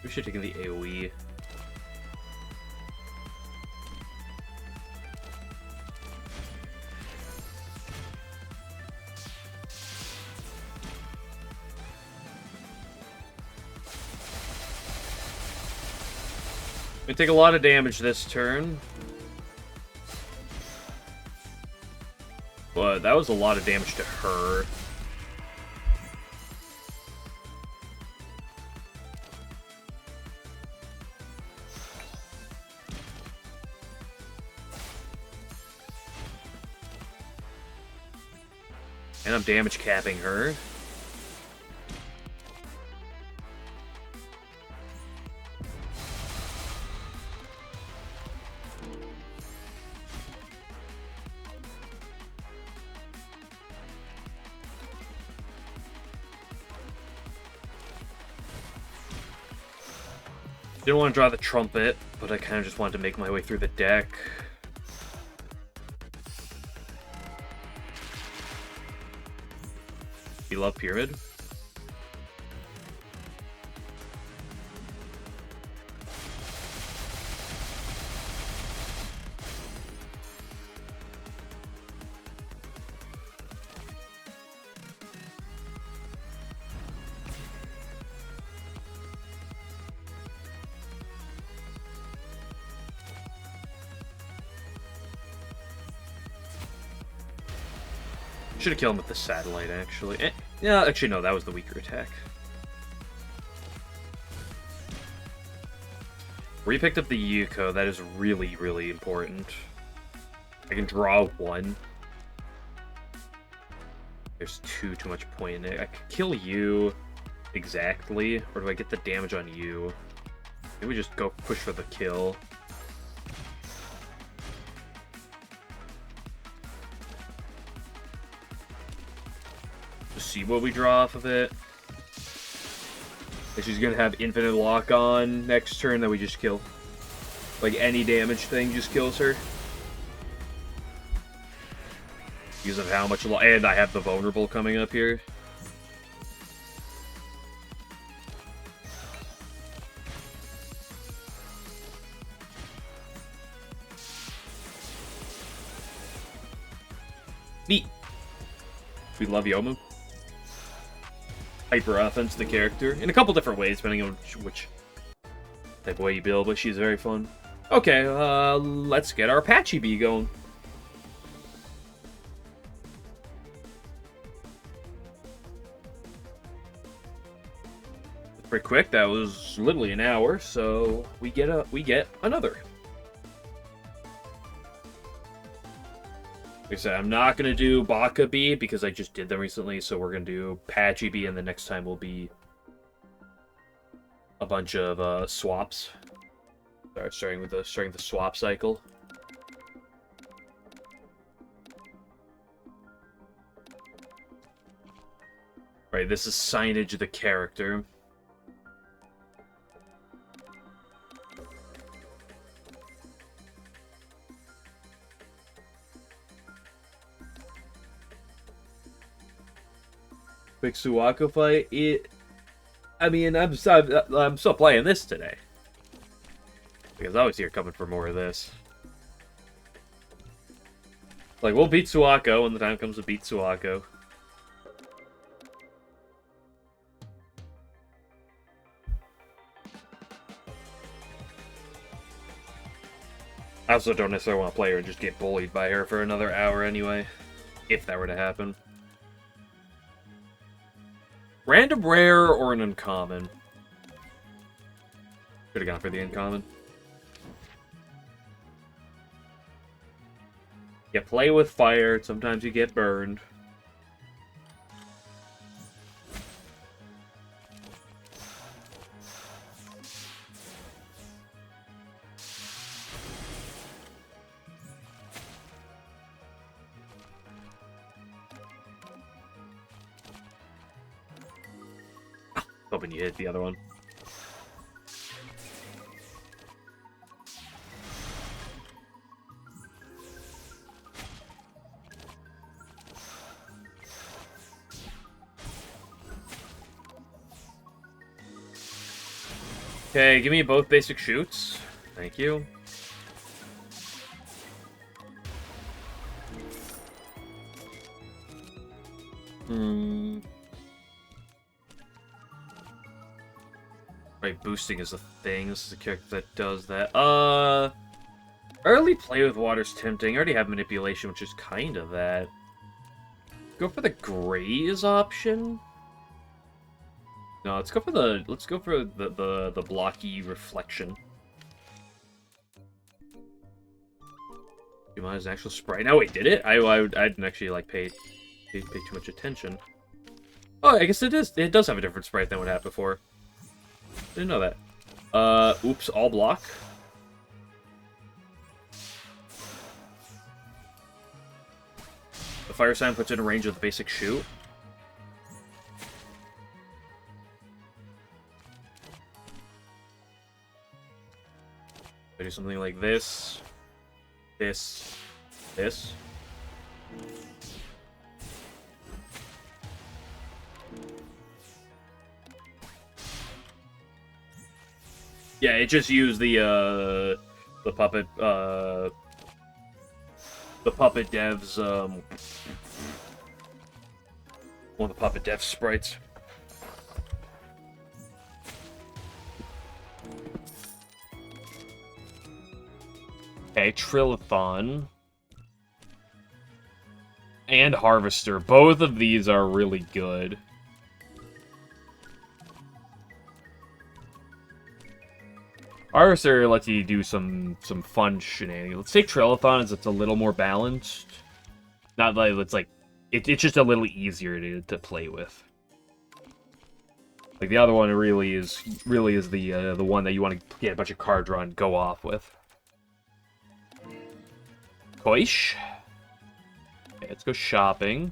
We should take the AoE. We take a lot of damage this turn. But that was a lot of damage to her. And I'm damage capping her. Didn't want to draw the trumpet, but I kind of just wanted to make my way through the deck. You love Pyramid? Should have killed him with the satellite, actually. Yeah, actually, no, that was the weaker attack. Where you picked up the Yuko, that is really, really important. I can draw one. There's too much point in it. I could kill you exactly, or do I get the damage on you? Maybe we just go push for the kill. See what we draw off of it. And she's gonna have infinite lock on next turn that we just kill. Like any damage thing just kills her. Because of how much and I have the vulnerable coming up here. Neat. We love Yomu. Hyper offense the character in a couple different ways, depending on which type of way you build, but she's very fun. Okay, let's get our Apache Bee going. Pretty quick, that was literally an hour, so we get another. Like I said, I'm not going to do Baka Bee because I just did them recently, so we're going to do Apache Bee, and the next time will be a bunch of swaps. Starting the swap cycle. Right, this is signage of the character. Quick Suwako fight. I mean, I'm still playing this today because I was here coming for more of this. Like, we'll beat Suwako when the time comes to beat Suwako. I also don't necessarily want to play her and just get bullied by her for another hour anyway, if that were to happen. Random rare or an uncommon? Could have gone for the uncommon. You play with fire, sometimes you get burned. Hoping you hit the other one. Okay, give me both basic shoots. Thank you. Right, boosting is a thing. This is a character that does that. Early play with water's tempting. I already have manipulation, which is kind of that. Go for the graze option. No, let's go for the blocky reflection. You might as an actual sprite. No, wait, did it? I didn't actually like pay too much attention. Oh, I guess it is. It does have a different sprite than what had before. Didn't know that. Oops, all block. The fire sign puts it in range of the basic shoot. I do something like this, this. Yeah, it just used the puppet devs one of the puppet dev sprites. Okay, Trillathon. And Harvester. Both of these are really good. Harvester lets you do some fun shenanigans. Let's take Trillathon as it's a little more balanced. Not like it's like it's just a little easier to play with. Like the other one really is the one that you want to get a bunch of card draw and go off with. Koish. Okay, let's go shopping.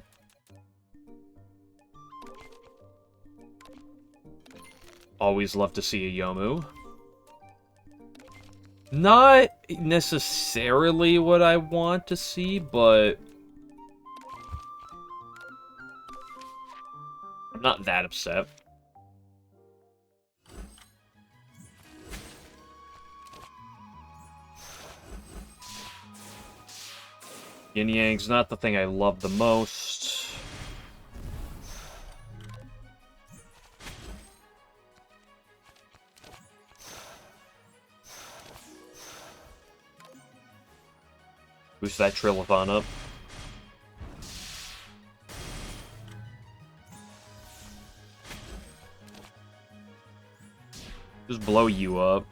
Always love to see a Yomu. Not necessarily what I want to see, but I'm not that upset. Yin Yang's not the thing I love the most. Boost that Trillathon up. Just blow you up.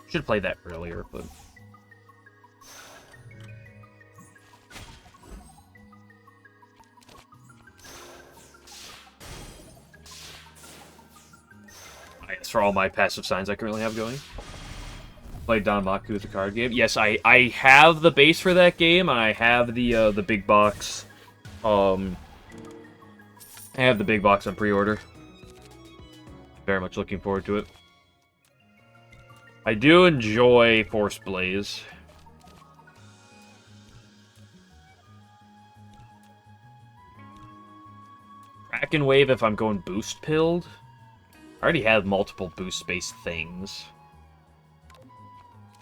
Should have played that earlier, but... That's for all my passive signs I currently have going. Played Danmaku, the card game. Yes, I have the base for that game, and I have the big box. I have the big box on pre-order. Very much looking forward to it. I do enjoy Force Blaze. Kraken Wave if I'm going boost pilled. I already have multiple boost-based things.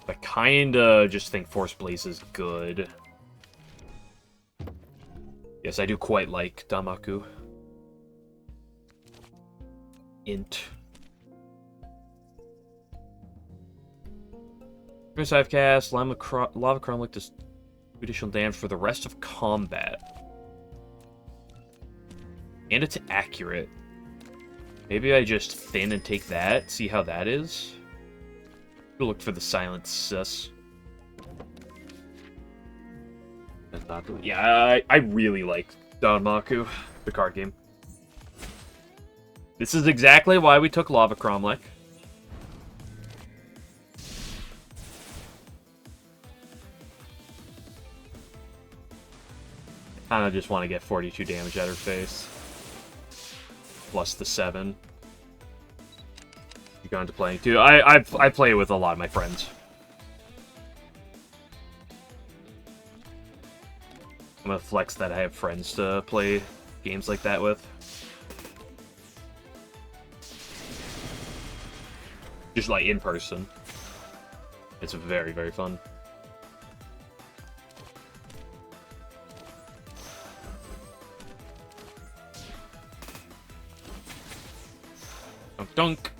I kinda just think Force Blaze is good. Yes, I do quite like Damaku. Int. Chris I've cast Lava Cromlech does additional damage for the rest of combat. And it's accurate. Maybe I just thin and take that, see how that is. We'll look for the silent sus. Yeah, I really like Danmaku, the card game. This is exactly why we took Lava Cromlech. I kinda just want to get 42 damage at her face. Plus the 7. You're going to play too. I play with a lot of my friends. I'm gonna flex that I have friends to play games like that with. Just like in person. It's very, very fun. Dunk dunk.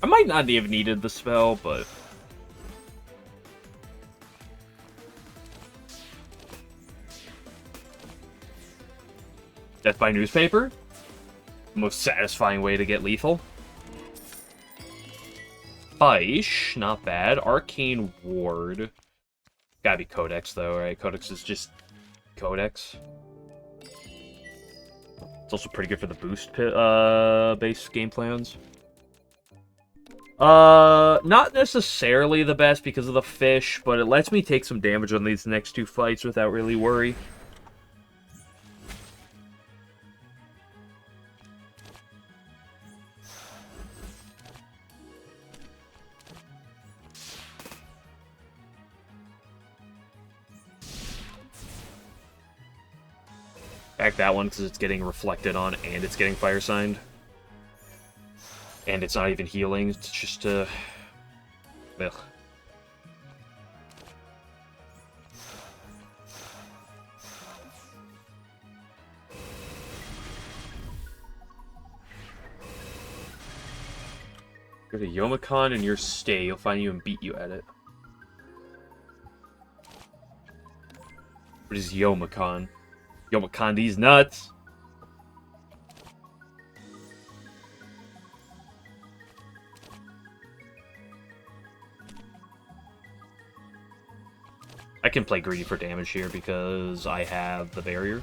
I might not have needed the spell, but... Death by newspaper? Most satisfying way to get lethal. Faish, not bad. Arcane Ward. Gotta be Codex, though, right? Codex is just Codex. It's also pretty good for the boost base game plans. Not necessarily the best because of the fish, but it lets me take some damage on these next two fights without really worry. Back that one because it's getting reflected on and it's getting fire signed. And it's not even healing, it's just ugh. Go to Youmacon and your stay, he'll find you and beat you at it. What is Youmacon? Youmacon these nuts! I can play greedy for damage here because I have the barrier.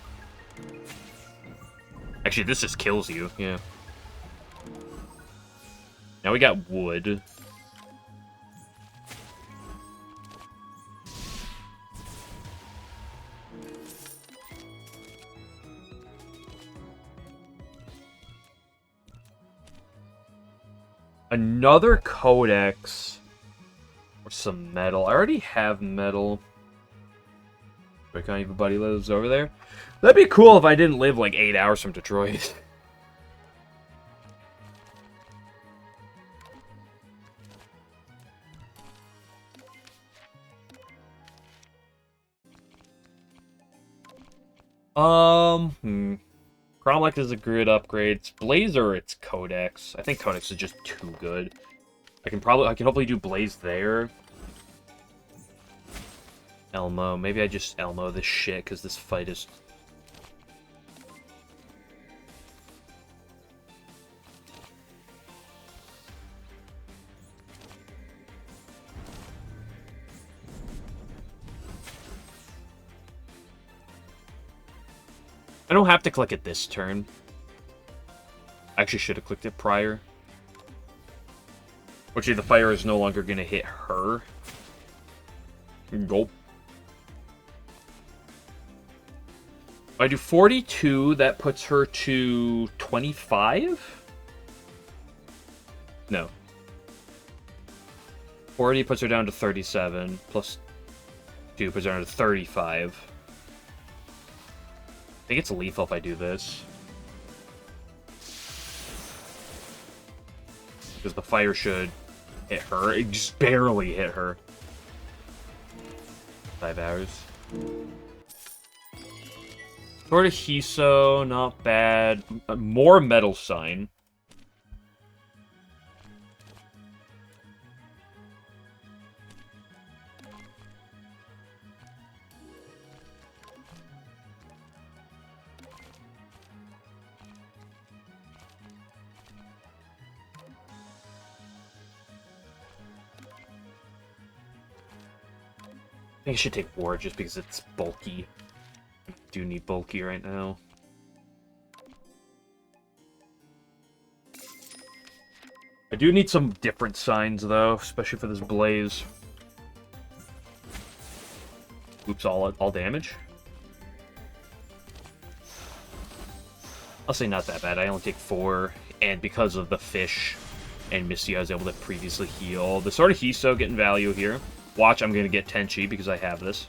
Actually, this just kills you, yeah. Now we got wood. Another codex. Or some metal. I already have metal. I can't even buddy lives over there. That'd be cool if I didn't live like 8 hours from Detroit. Cromlech is a good upgrade. It's Blaze or it's Codex. I think Codex is just too good. I can hopefully do Blaze there. Elmo. Maybe I just Elmo this shit because this fight is... I don't have to click it this turn. I actually should have clicked it prior. Which the fire is no longer going to hit her. Gulp. If I do 42, that puts her to 25? No. 40 puts her down to 37, plus 2 puts her down to 35. I think it's lethal if I do this. Because the fire should hit her. It just barely hit her. 5 hours. Sort of Hiso, not bad. More Metal Sign. I think I should take War just because it's bulky. I do need bulky right now. I do need some different signs though, especially for this Blaze. Oops, all damage? I'll say not that bad. I only take 4, and because of the fish and Misty, I was able to previously heal. The Sword of Hiso getting value here. Watch, I'm going to get Tenchi because I have this.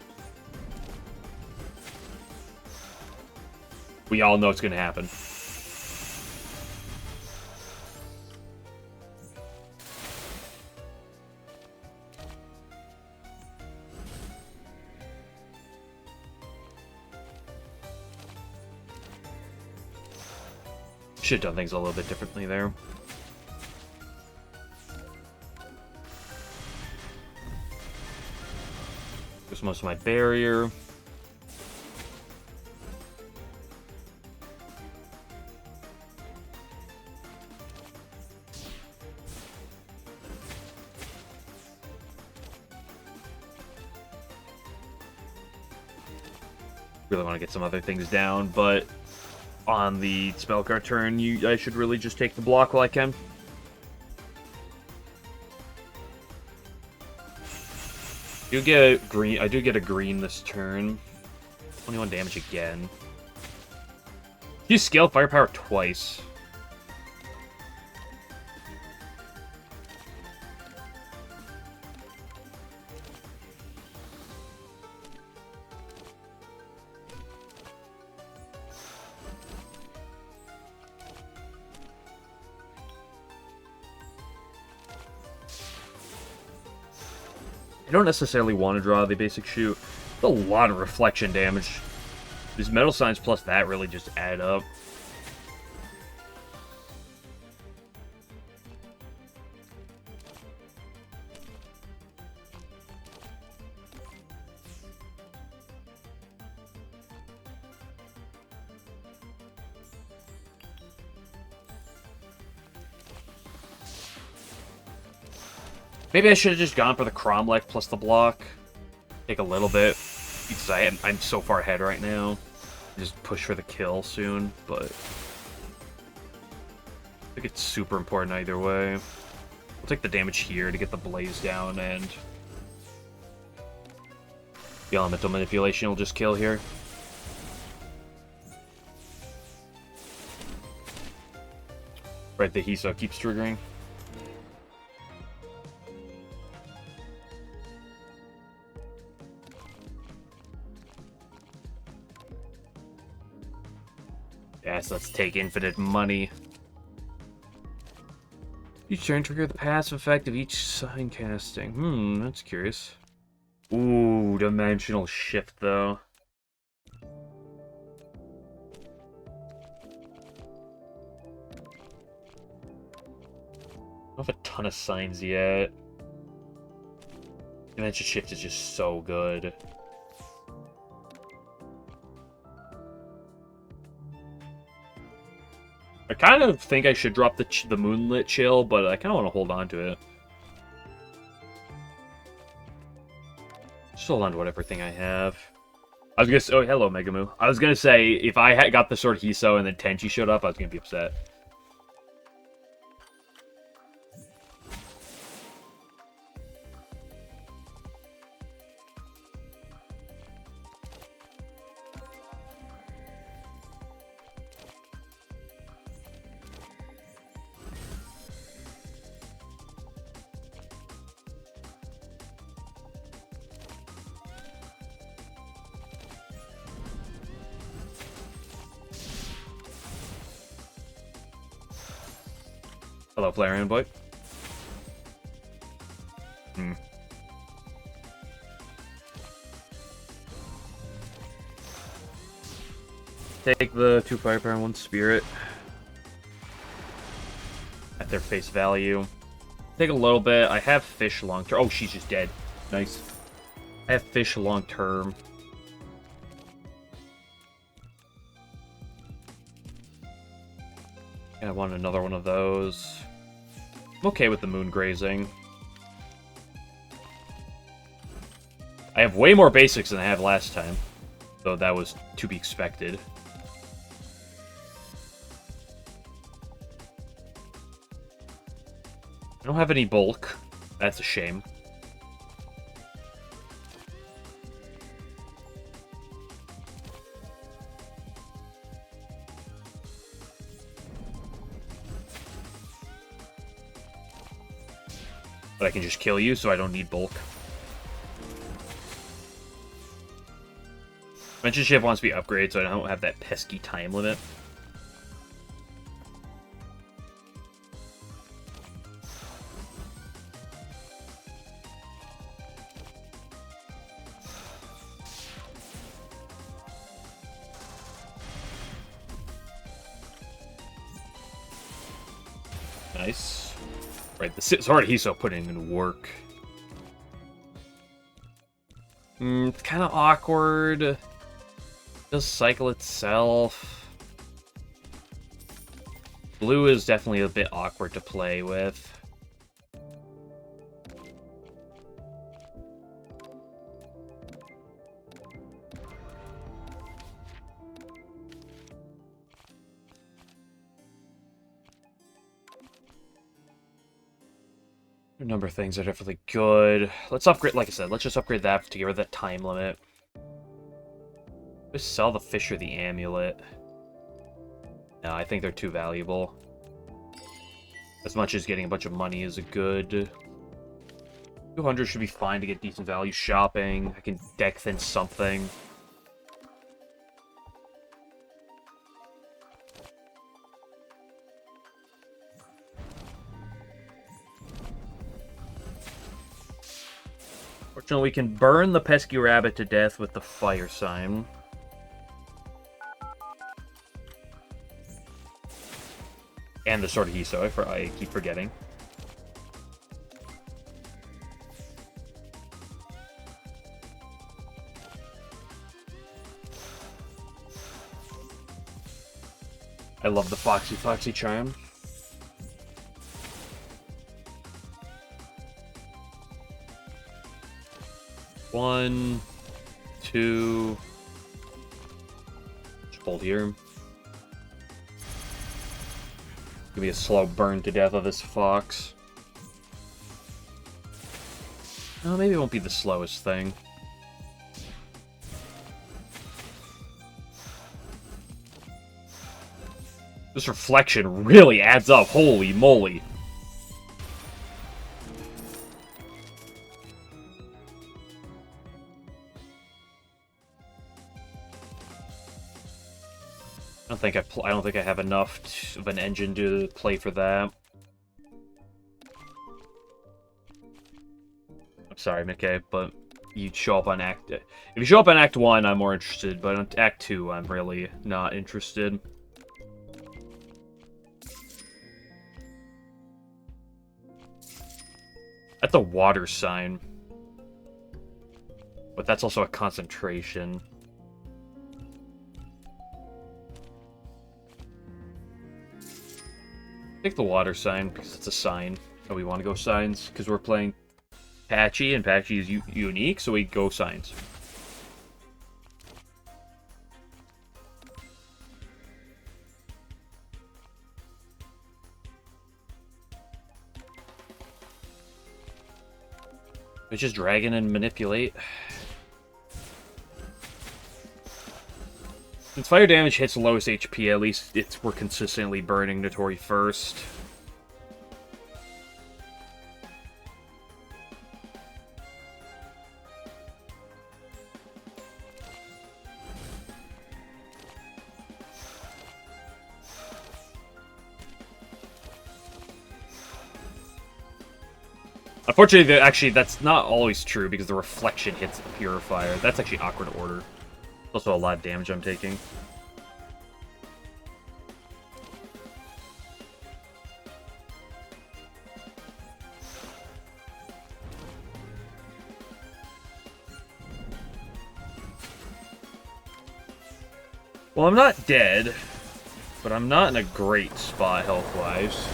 We all know it's going to happen. Should have done things a little bit differently there. There's most of my barrier. Really want to get some other things down, but on the spell card turn, I should really just take the block while I can. I do get a green this turn. 21 damage again. You scale firepower twice. I don't necessarily want to draw the basic shoot. It's a lot of reflection damage. These metal signs plus that really just add up. Maybe I should have just gone for the Cromlech plus the block. Take a little bit, because I'm so far ahead right now. Just push for the kill soon, but I think it's super important either way. We'll take the damage here to get the blaze down, and the elemental manipulation will just kill here. Right, the Hiso keeps triggering. Yes, let's take infinite money. Each turn trigger the passive effect of each sign casting. That's curious. Ooh, dimensional shift though. I don't have a ton of signs yet. Dimension shift is just so good. I kind of think I should drop the Moonlit Chill, but I kind of want to hold on to it. Just hold on to whatever thing I have. I was gonna say, oh, hello, Megamoo. I was gonna say, if I had got the Sword Hiso and then Tenchi showed up, I was gonna be upset. Hello, Flareon Boy. Take the 2 firepower and 1 spirit. At their face value. Take a little bit. I have fish long term. Oh, she's just dead. Nice. I have fish long term. I want another one of those. I'm okay with the moon grazing. I have way more basics than I had last time, though that was to be expected. I don't have any bulk. That's a shame. But I can just kill you, so I don't need bulk. Dimension Shift wants to be upgraded, so I don't have that pesky time limit. Nice. Right, the Sword Hiso putting in work. It's kind of awkward. Does cycle itself. Blue is definitely a bit awkward to play with. A number of things are definitely good. Let's upgrade, like I said, let's just upgrade that to get rid of that time limit. Just sell the fish or the amulet. No, I think they're too valuable. As much as getting a bunch of money is a good. 200 should be fine to get decent value shopping. I can deck thin something. Fortunately, we can burn the pesky rabbit to death with the fire sign. And the Sword of Hiso, I keep forgetting. I love the Foxy charm. One, two. Just hold here. Give me a slow burn to death of this fox. Oh, maybe it won't be the slowest thing. This reflection really adds up. Holy moly. I don't think I have enough of an engine to play for that. I'm sorry, Mickey, but you show up on Act... If you show up on Act 1, I'm more interested, but on Act 2, I'm really not interested. That's a water sign. But that's also a concentration. Take the water sign, because it's a sign. And we want to go signs, because we're playing Patchy, and Patchy is unique, so we go signs. It's just dragon and manipulate. Since fire damage hits lowest HP, at least we're consistently burning Notori first. Unfortunately, actually, that's not always true, because the reflection hits the purifier. That's actually awkward order. Also a lot of damage I'm taking. Well, I'm not dead, but I'm not in a great spot health-wise.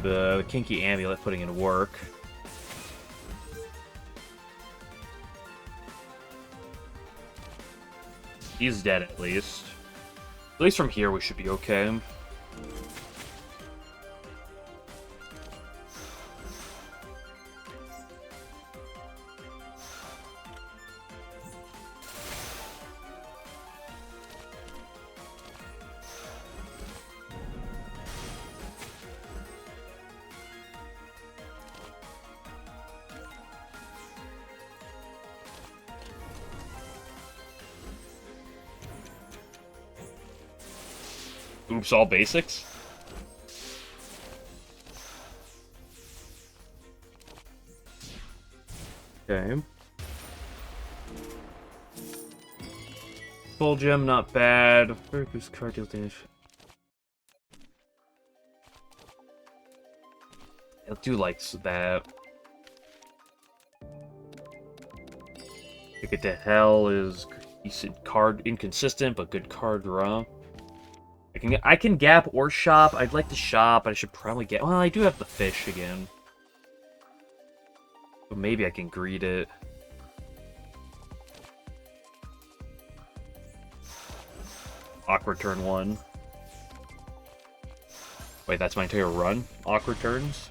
The Kinky Amulet putting in work. He's dead, at least. At least from here, we should be okay. Oops, all basics? Okay. Full gem, not bad. Very boost card deal damage. do like that. Ticket to Hell is decent card, inconsistent but good card draw. I can gap or shop. I'd like to shop. I should probably get. Well, I do have the fish again, so maybe I can greed it. Awkward turn 1. Wait, that's my entire run? Awkward turns?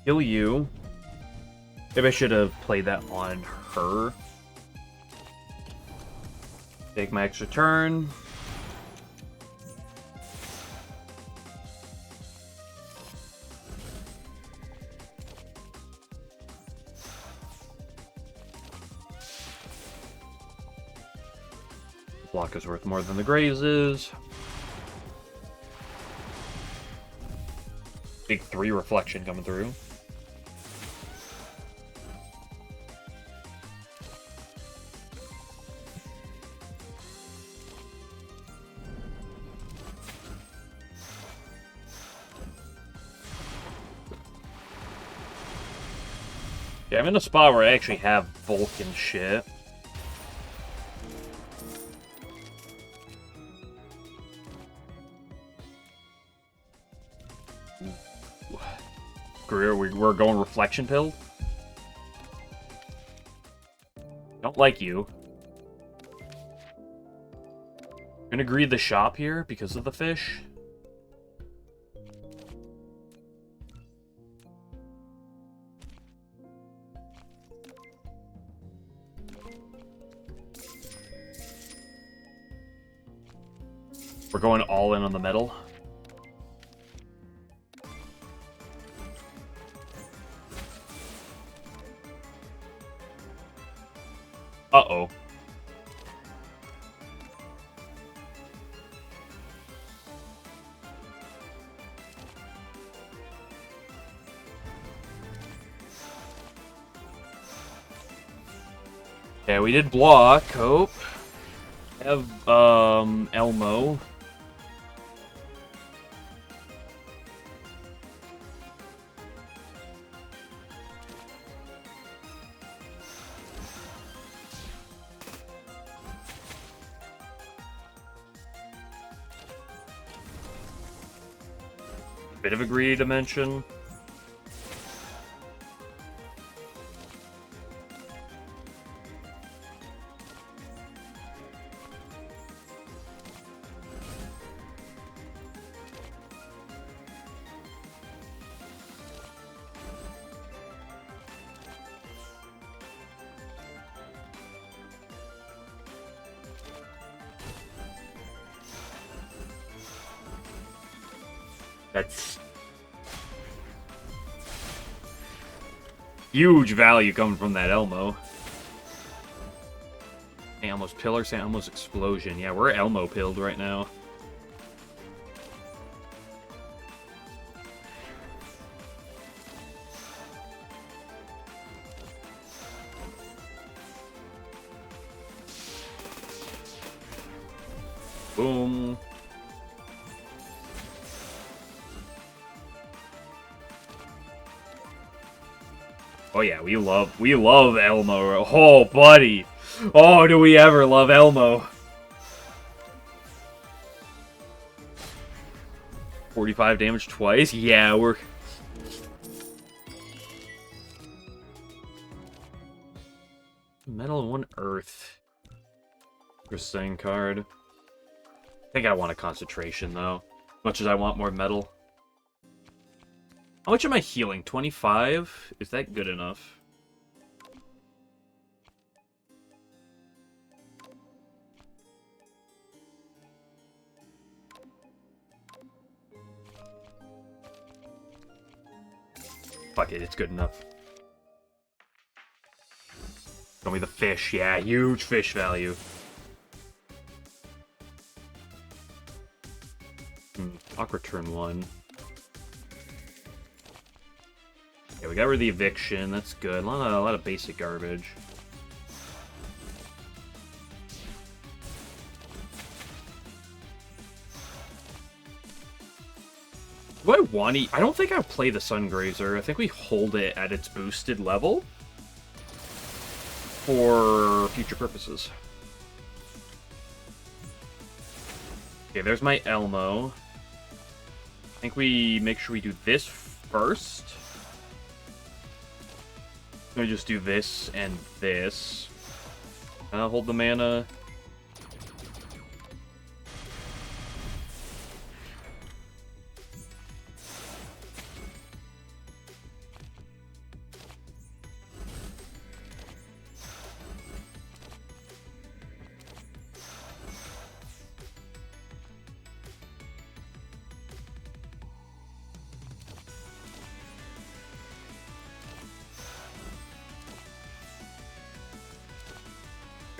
Kill you. Maybe I should have played that on her. Take my extra turn. Block is worth more than the Graves is. Big 3 reflection coming through. Yeah, I'm in a spot where I actually have Vulcan shit. Greer, we're going reflection pill. Don't like you. I'm gonna greed the shop here because of the fish. We're going all in on the metal. Uh-oh. Yeah, we did block. Hope. Have, Elmo. Bit of a greedy dimension. That's huge value coming from that Elmo. St. Elmo's Pillar, St. Elmo's Explosion. Yeah, we're Elmo pilled right now. Boom. Oh yeah, we love Elmo. Oh, buddy. Oh, do we ever love Elmo. 45 damage twice? Yeah, we're... Metal and 1 Earth. Interesting card. I think I want a concentration, though. As much as I want more metal. How much am I healing? 25? Is that good enough? Fuck it, it's good enough. Show me the fish. Yeah, huge fish value. Awkward turn 1. Yeah, we got rid of the eviction. That's good. A lot of basic garbage. Do I want to... I don't think I'll play the Sungrazer. I think we hold it at its boosted level for future purposes. Okay, there's my Elmo. I think we make sure we do this first. Let me just do this and this. Hold the mana.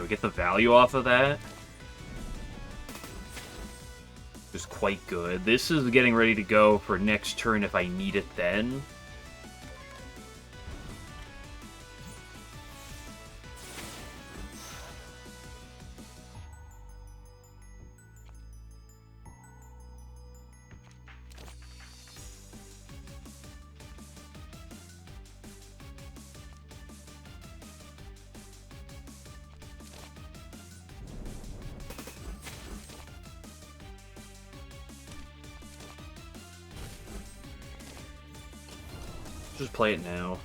We get the value off of that. Just quite good. This is getting ready to go for next turn if I need it then. Just play it now.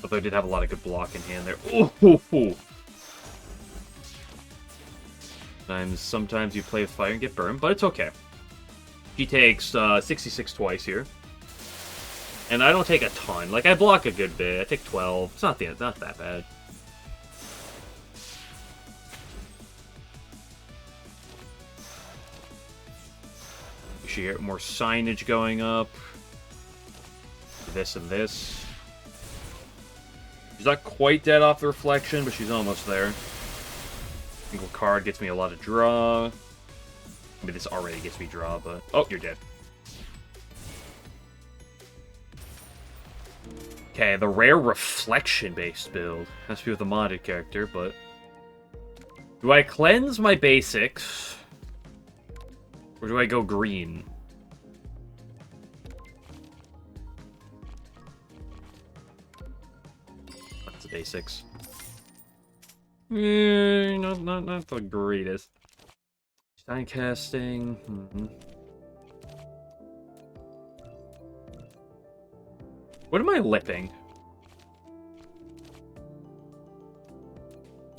Although I did have a lot of good block in hand there. Oh! Sometimes you play with fire and get burned, but it's okay. She takes 66 twice here. And I don't take a ton. Like, I block a good bit. I take 12. It's not that bad. You should get more signage going up. This and this. She's not quite dead off the reflection, but she's almost there. Single card gets me a lot of draw. I mean, this already gets me draw, but... Oh, you're dead. Okay, the rare reflection-based build. Has to be with a modded character, but... Do I cleanse my basics? Or do I go green? Basics. Not the greatest. Stein casting. What am I lipping?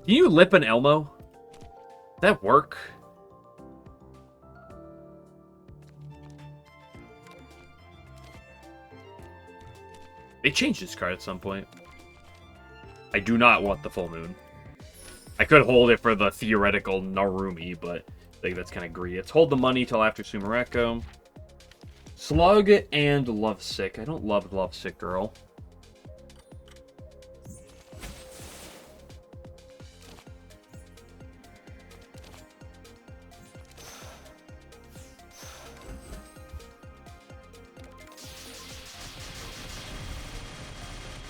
Can you lip an Elmo? Does that work? They changed this card at some point. I do not want the full moon. I could hold it for the theoretical Narumi, but I think that's kind of greedy. Let's hold the money till after Sumereko. Slug and Lovesick. I don't love Lovesick Girl.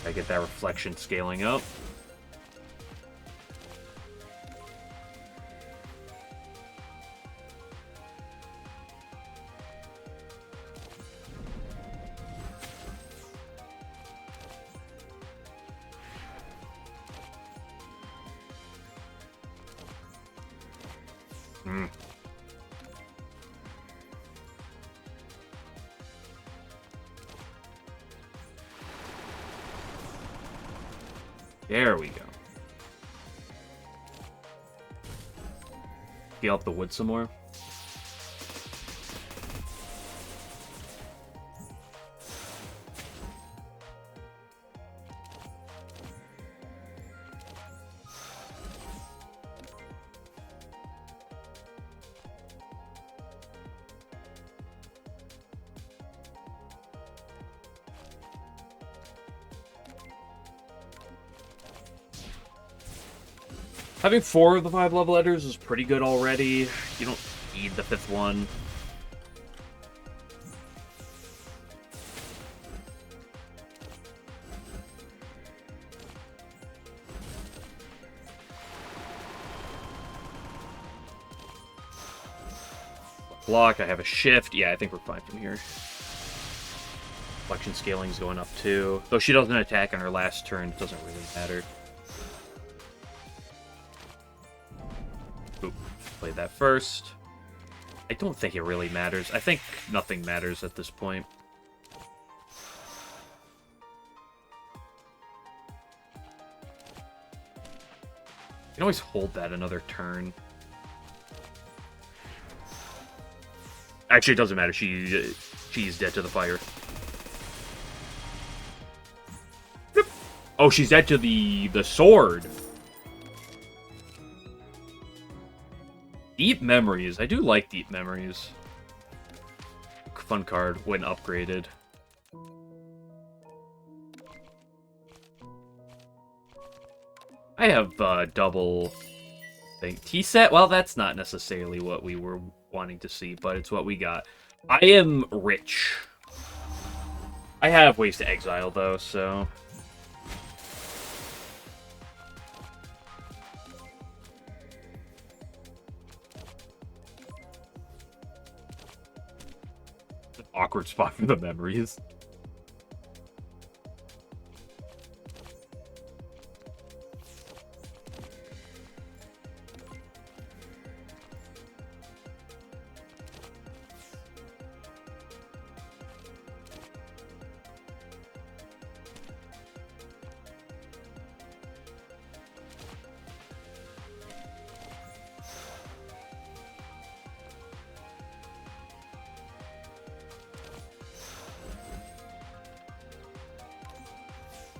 I get that reflection scaling up. There we go. Scale up the wood some more. Having 4 of the 5 love letters is pretty good already. You don't need the 5th one. Block, I have a shift. Yeah, I think we're fine from here. Flexion scaling's going up too. Though she doesn't attack on her last turn, it doesn't really matter. Oop, played that first. I don't think it really matters. I think nothing matters at this point. You can always hold that another turn. Actually, it doesn't matter. She's dead to the fire. Oh, she's dead to the sword. Deep Memories. I do like Deep Memories. Fun card when upgraded. I have double thing. T-set? Well, that's not necessarily what we were wanting to see, but it's what we got. I am rich. I have ways to exile, though, so... Awkward spot for the memories.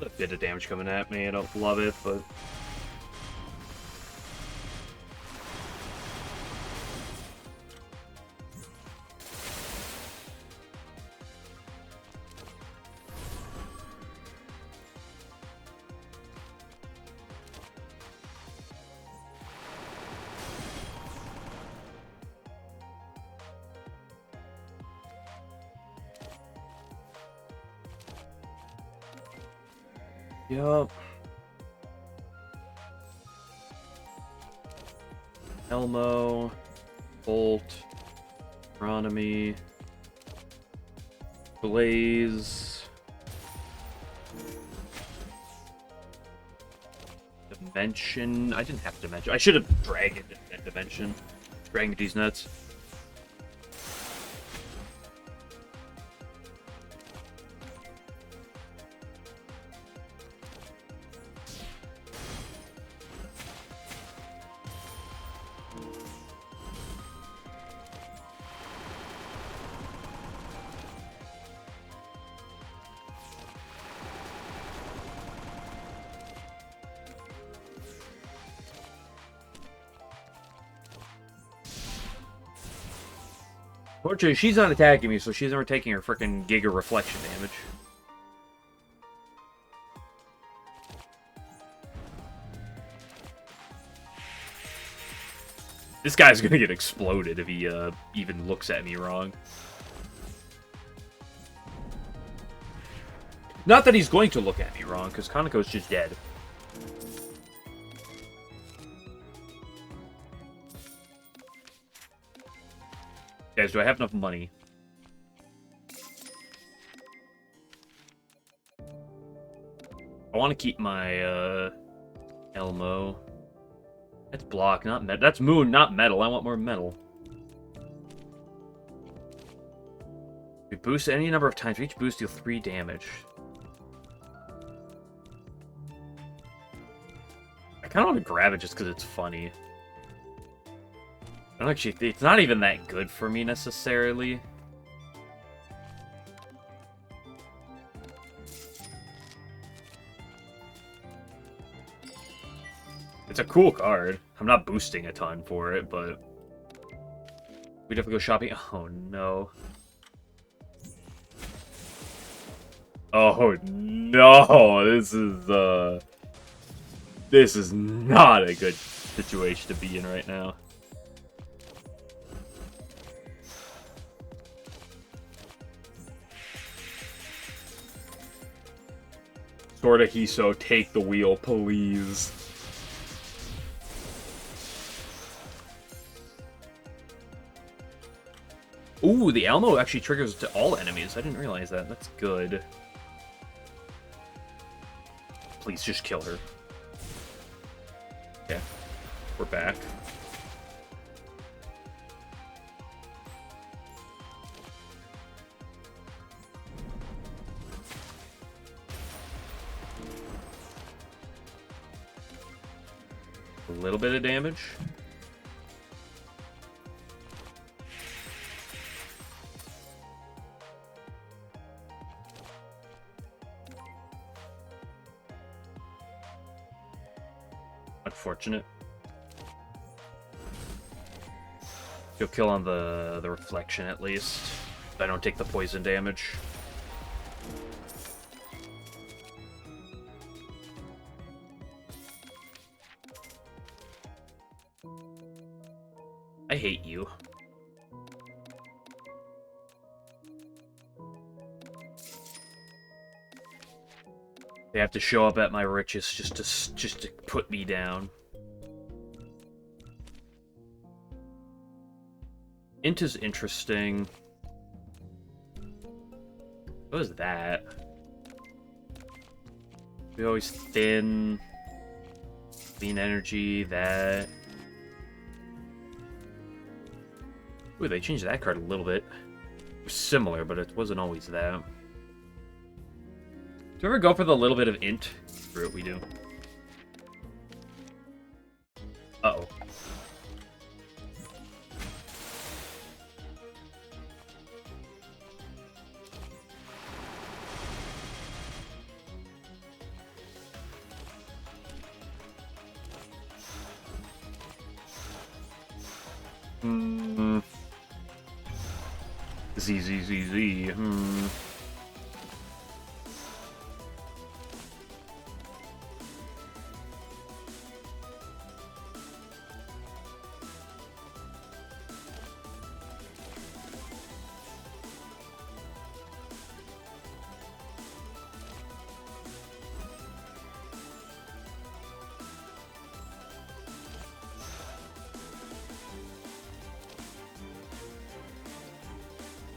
A bit of damage coming at me. I don't love it, but... Yup. Elmo, Bolt, Astronomy, Blaze, Dimension. I didn't have Dimension. I should have Dragon and Dimension. Dragging these nuts. Fortunately, she's not attacking me, so she's never taking her freaking Giga Reflection damage. This guy's gonna get exploded if he even looks at me wrong. Not that he's going to look at me wrong, because Kaneko's just dead. Guys, do I have enough money? I want to keep my Elmo. That's block, not metal. That's moon, not metal. I want more metal. We boost any number of times. For each boost, deal 3 damage. I kind of want to grab it just because it's funny. I don't actually. It's not even that good for me necessarily. It's a cool card. I'm not boosting a ton for it, but we'd have to go shopping. Oh no. Oh no, this is not a good situation to be in right now. Sorta Hiso, take the wheel, please. Ooh, the Almo actually triggers to all enemies. I didn't realize that. That's good. Please just kill her. Okay. We're back. A little bit of damage. Unfortunate. You'll kill on the reflection at least. I don't take the poison damage. I hate you. They have to show up at my richest just to put me down. Int is interesting. What was that? We always thin energy, that. Ooh, they changed that card a little bit. It was similar, but it wasn't always that. Do you ever go for the little bit of int? Screw it, we do. Uh-oh. Z.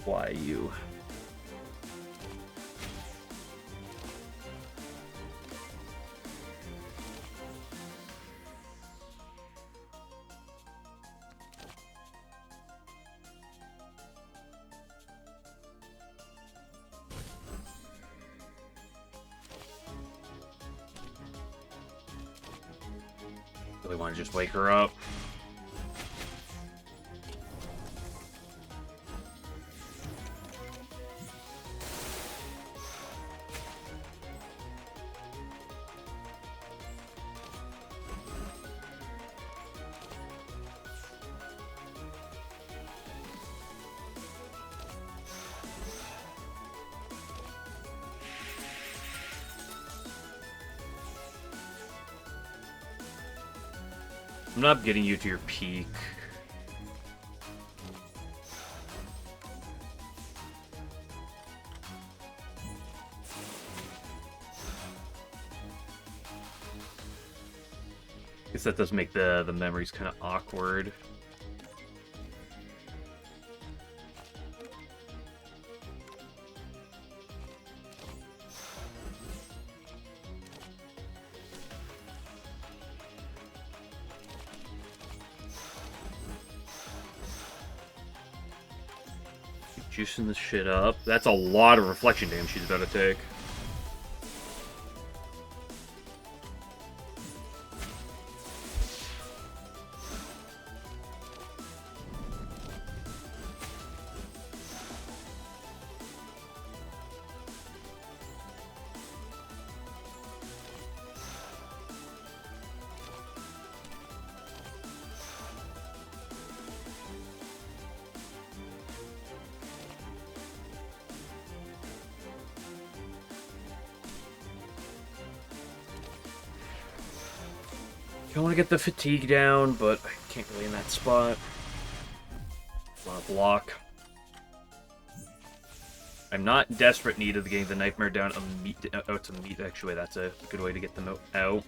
Why you? Really want to just wake her up. I'm not getting you to your peak. Guess that does make the memories kind of awkward. Juicing this shit up. That's a lot of reflection damage she's about to take. I want to get the fatigue down, but I can't really in that spot. Want to block. I'm not in desperate need of getting the Nightmare down out to meet. Actually, that's a good way to get them out.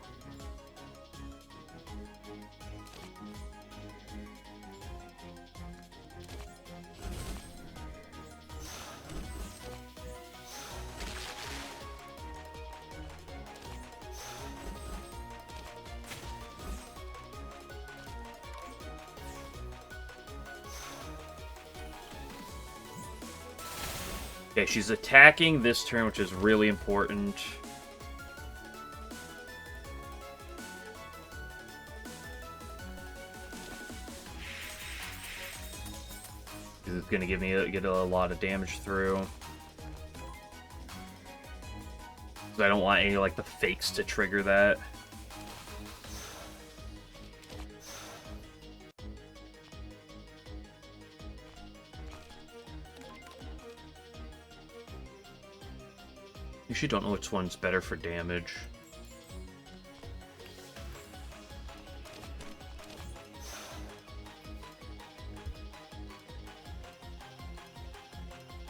Okay, she's attacking this turn, which is really important. It's gonna get a lot of damage through. I don't want any like the fakes to trigger that. Usually don't know which one's better for damage.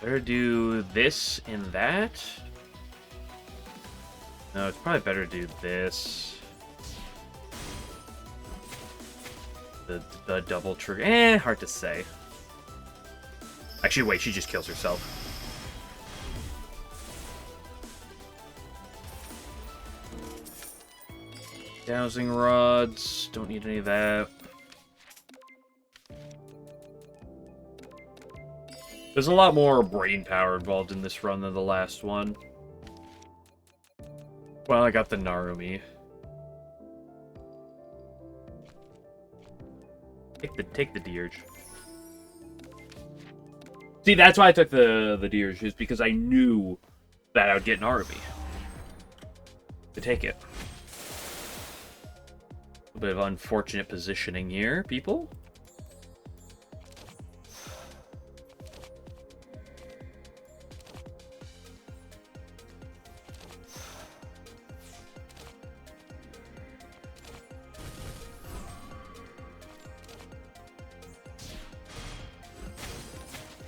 Better do this and that. No, it's probably better to do this. The double trigger. Hard to say. Actually, wait, she just kills herself. Dowsing rods. Don't need any of that. There's a lot more brain power involved in this run than the last one. Well, I got the Narumi. Take the Dirge. See, that's why I took the Dirge, is because I knew that I would get Narumi. To take it. A bit of unfortunate positioning here, people.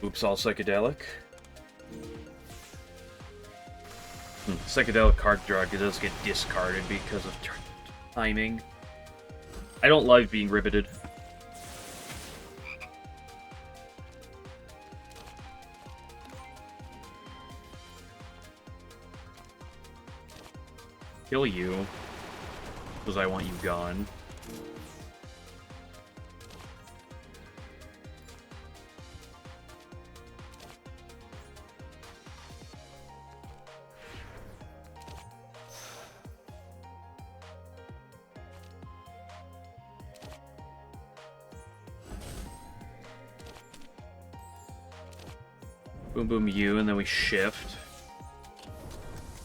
Oops, all psychedelic. Psychedelic card drug, it does get discarded because of timing. I don't like being riveted. Kill you. Because I want you gone. Boom boom you, and then we shift.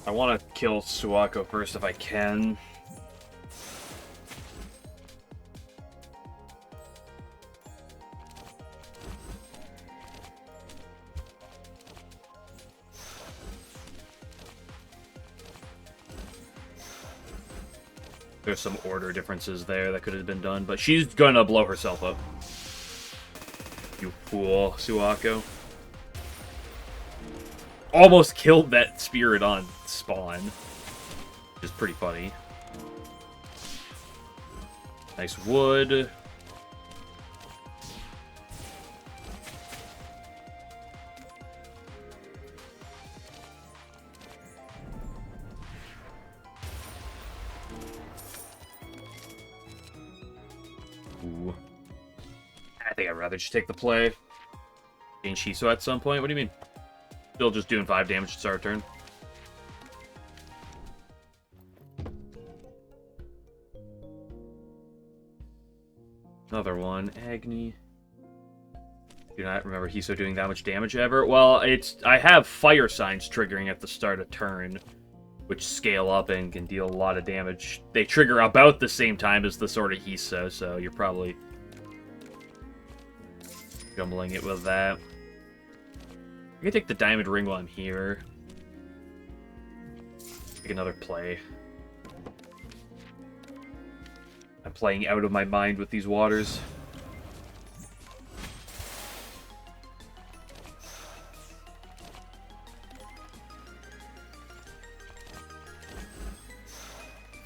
I want to kill Suwako first if I can. There's some order differences there that could have been done, but she's gonna blow herself up. You fool, Suwako. Almost killed that spirit on spawn. Which is pretty funny. Nice wood. Ooh. I think I'd rather just take the play. Gain Shiso at some point? What do you mean? Still just doing 5 damage to start our turn. Another one. Agni. Do not remember Hiso doing that much damage ever. Well, I have fire signs triggering at the start of turn, which scale up and can deal a lot of damage. They trigger about the same time as the Sword of Hiso, so you're probably jumbling it with that. I can take the diamond ring while I'm here. Take another play. I'm playing out of my mind with these waters.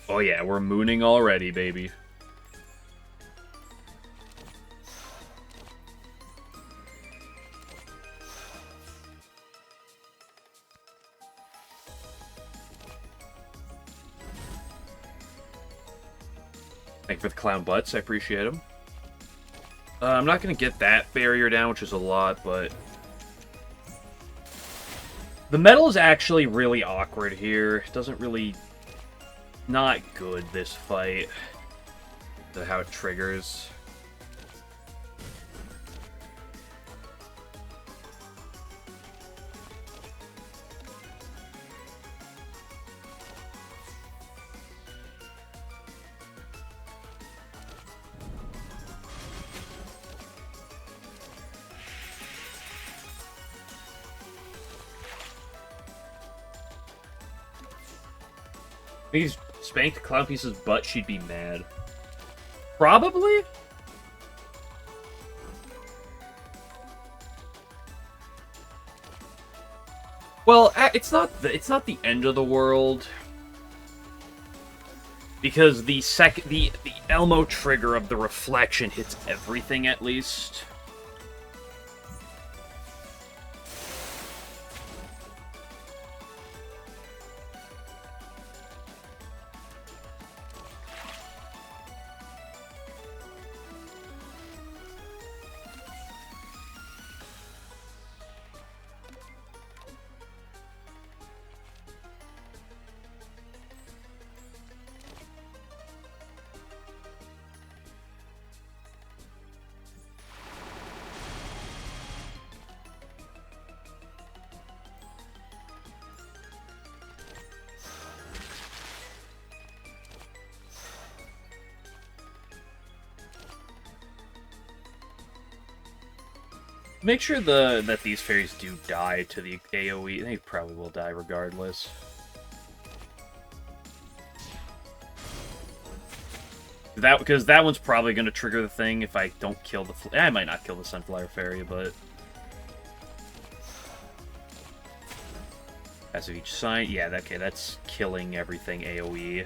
Oh yeah, we're mooning already, baby. Thank you for the clown butts. I appreciate them. I'm not going to get that barrier down, which is a lot, but... The metal is actually really awkward here. It doesn't really... Not good, this fight. How it triggers. If he's spanked Clown Piece's butt, she'd be mad. Probably? Well, it's not the end of the world. Because the Elmo trigger of the reflection hits everything at least. Make sure that these fairies do die to the AoE. They probably will die regardless. Because that one's probably going to trigger the thing if I don't kill the... I might not kill the Sunflower Fairy, but... As of each sign... Yeah, okay, that's killing everything AoE.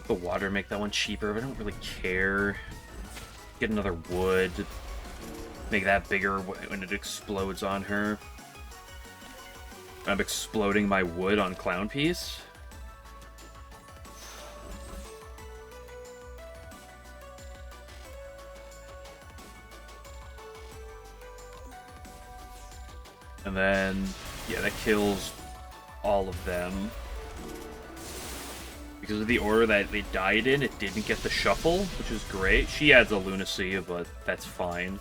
The water make that one cheaper, but I don't really care. Get another wood. Make that bigger when it explodes on her. I'm exploding my wood on Clown Piece. And then, yeah, that kills all of them. Because of the order that they died in, it didn't get the shuffle, which is great. She adds a lunacy, but that's fine.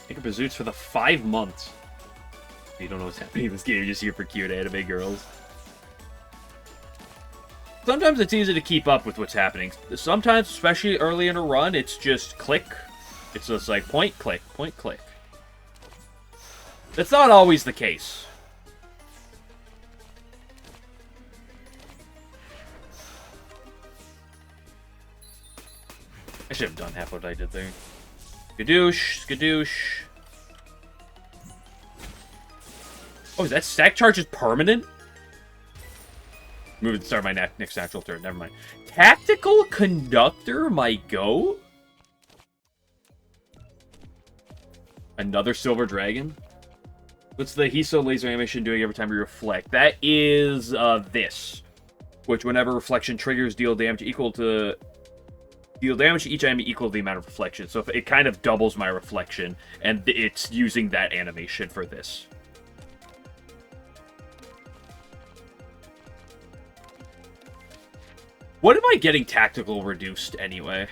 Take her bazoots for the 5 months. You don't know what's happening in this game, you're just here for cute anime girls. Sometimes it's easy to keep up with what's happening. Sometimes, especially early in a run, it's just click. It's just like point, click, point, click. That's not always the case. I should have done half what I did there. Skadoosh, skadoosh. Oh, is that stack charge is permanent? Move it to start my next natural turn. Never mind. Tactical Conductor, my goat? Another Silver Dragon? What's the Hiso laser animation doing every time we reflect? That is this. Which, whenever reflection triggers, deal damage to each enemy equal to the amount of reflection. So if it kind of doubles my reflection, and it's using that animation for this. What am I getting tactical reduced anyway?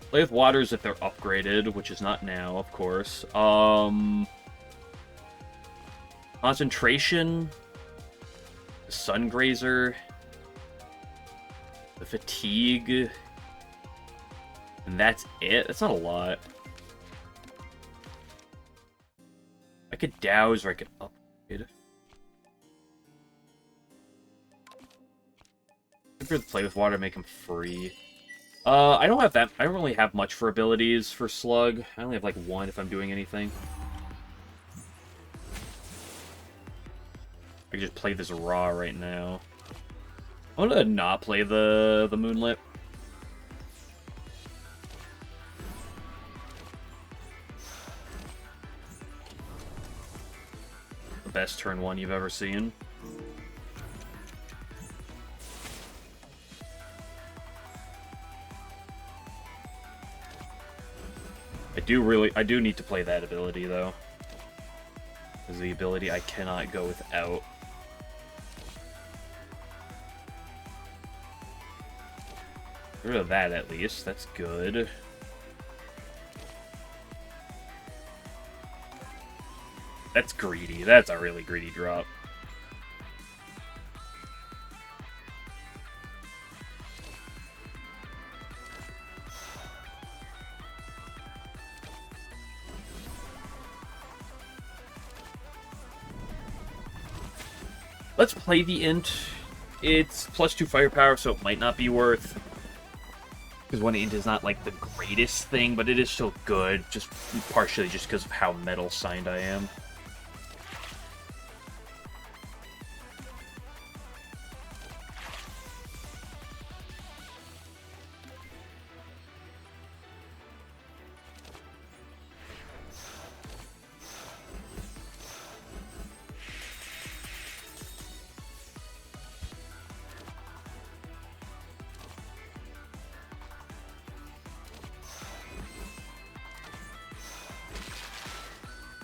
Play with waters if they're upgraded, which is not now, of course. Concentration. Sungrazer. the fatigue, and that's it. That's not a lot. I could douse or I could upgrade. I'm going to play with water, make him free. I don't have that. I don't really have much for abilities for Slug. I only have like one if I'm doing anything. I can just play this raw right now. I'm gonna not play the Moonlit. The best turn 1 you've ever seen. I do need to play that ability though. Because the ability I cannot go without. Get rid of that at least. That's good. That's greedy. That's a really greedy drop. Let's play the Int. It's +2 firepower, so it might not be worth. Because one Int is not like the greatest thing, but it is still good. Just partially just because of how metal signed I am.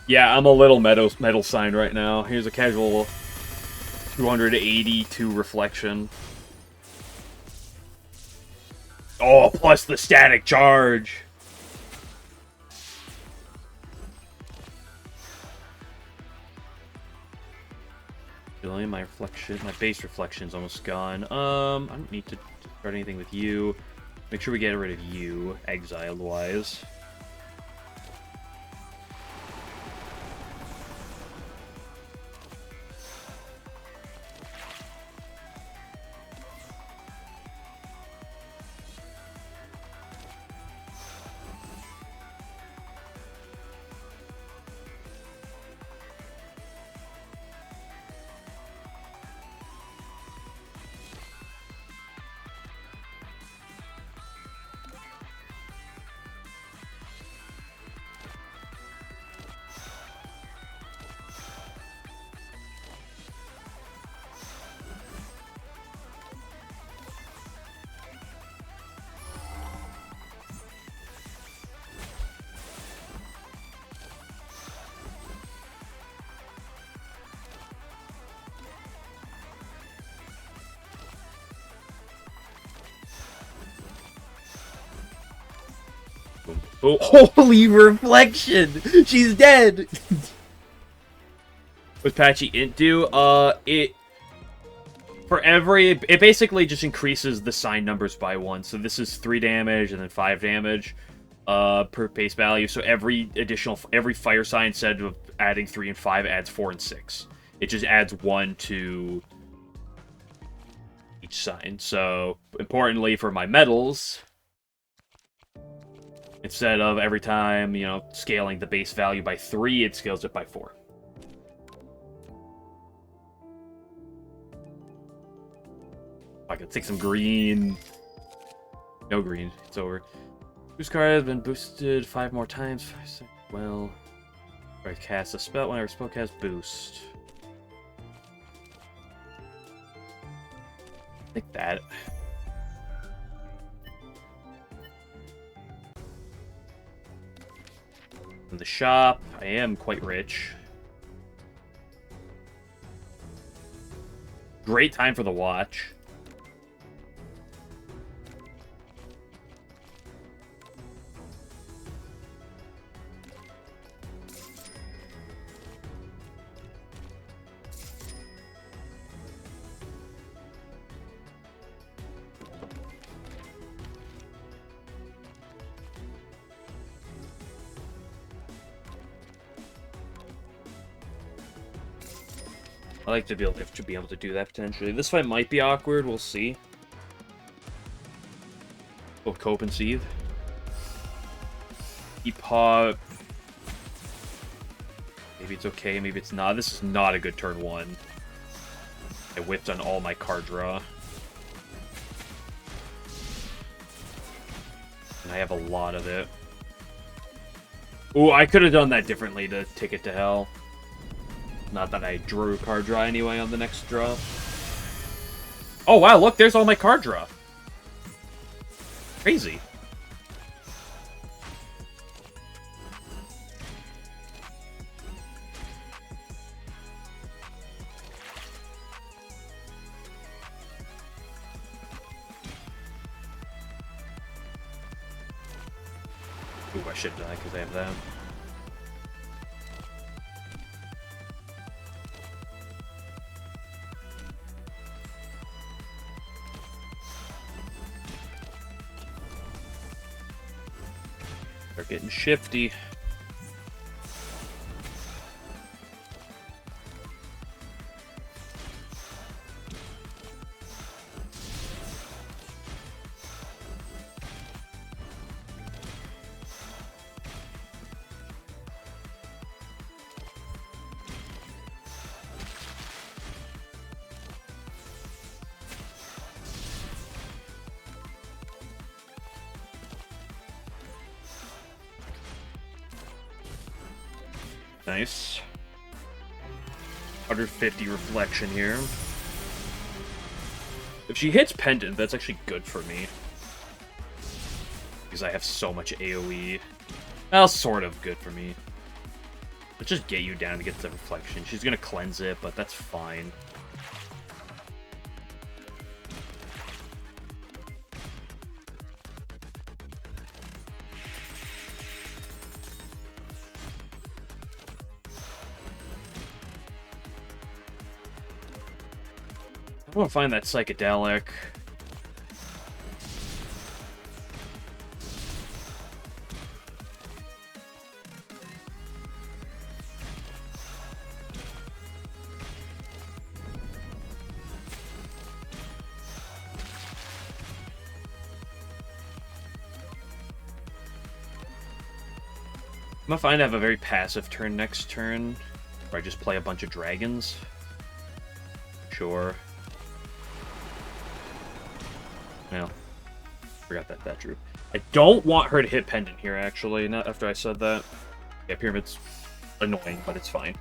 Yeah, I'm a little metal signed right now. Here's a casual 282 reflection. Oh, plus the static charge. Feeling my base reflection's almost gone. I don't need to start anything with you. Make sure we get rid of you, exiled-wise. Oh, holy reflection! She's dead! What's Patchy Int do? It basically just increases the sign numbers by 1. So this is 3 damage and then 5 damage per base value. So every fire sign, instead of adding 3 and 5, adds 4 and 6. It just adds 1 to each sign. So importantly for my metals, instead of every time, scaling the base value by 3, it scales it by 4. I could take some green. No green. It's over. Boost card has been boosted 5 more times. Well, I cast a spell. Whenever spell cast boost. Like that. In the shop, I am quite rich. Great time for the watch. I like to be able to do that potentially. This fight might be awkward. We'll see. We'll cope and seethe. Paw. Maybe it's okay. Maybe it's not. This is not a good turn 1. I whipped on all my card draw. And I have a lot of it. Ooh, I could have done that differently to take it to hell. Not that I drew card draw anyway on the next draw. Oh, wow, look, there's all my card draw. Crazy. Ooh, I should die because I have that. They're getting shifty. Nice. 150 reflection here. If she hits Pendant, that's actually good for me. Because I have so much AoE. Well, sort of good for me. Let's just get you down to get the reflection. She's gonna cleanse it, but that's fine. I want to find that psychedelic. I'm gonna find I have a very passive turn next turn, where I just play a bunch of dragons. Sure. Well, forgot that drew. I don't want her to hit Pendant here, actually, not after I said that. Yeah, Pyramid's annoying, but it's fine.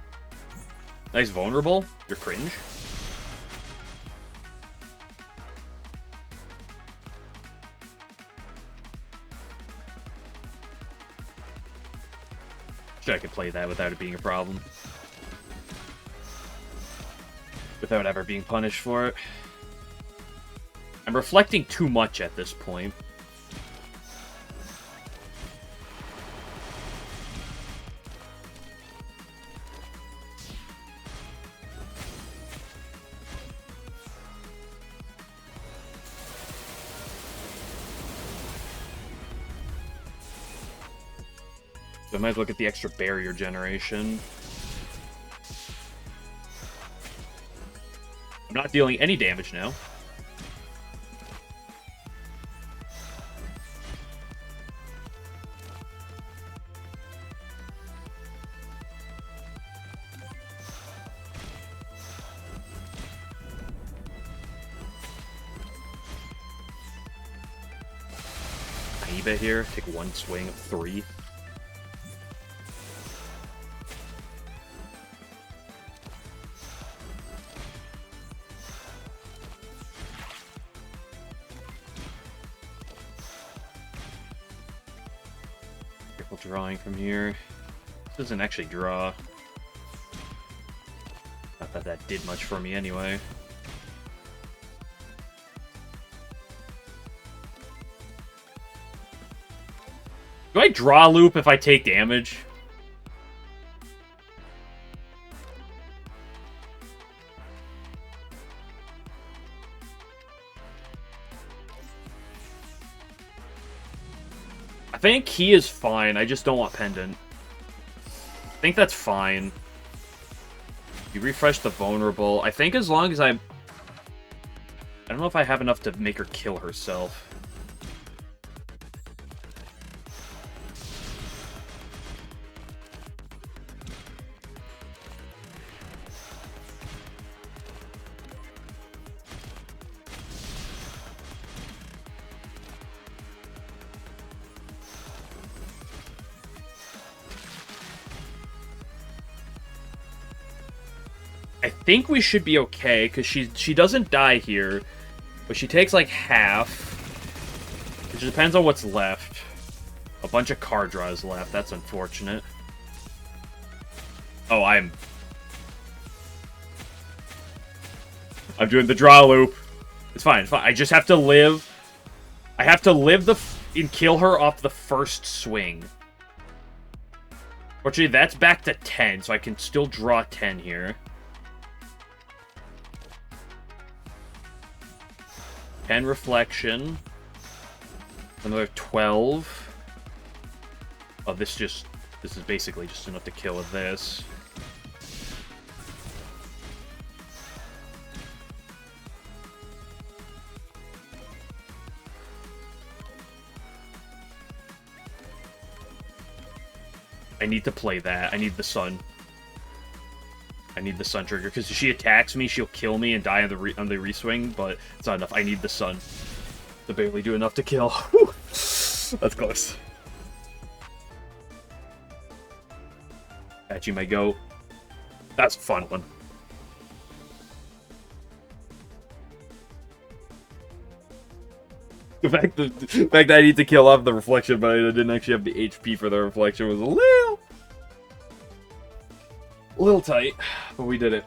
Nice vulnerable. You're cringe. Sure, I could play that without it being a problem. Without ever being punished for it. I'm reflecting too much at this point. So I might as well get the extra barrier generation. I'm not dealing any damage now. Bit here, take one swing of 3. Careful drawing from here. This doesn't actually draw. Not that that did much for me anyway. Do I draw loop if I take damage? I think he is fine. I just don't want Pendant. I think that's fine. You refresh the vulnerable. I think as long as I don't know if I have enough to make her kill herself. I think we should be okay, because she doesn't die here, but she takes like half, which depends on what's left. A bunch of card draws left. That's unfortunate. Oh, I'm doing the draw loop. It's fine. It's fine. I just have to live. I have to live and kill her off the first swing. Fortunately, that's back to 10, so I can still draw 10 here. 10 reflection. Another 12. Oh, this is basically just enough to kill with this. I need to play that. I need the sun. I need the sun trigger, because if she attacks me, she'll kill me and die on the reswing, but it's not enough. I need the sun to barely do enough to kill. Whew. That's close. At you, my goat. That's a fun one. The fact that I need to kill off the reflection, but I didn't actually have the HP for the reflection was a little tight, but we did it.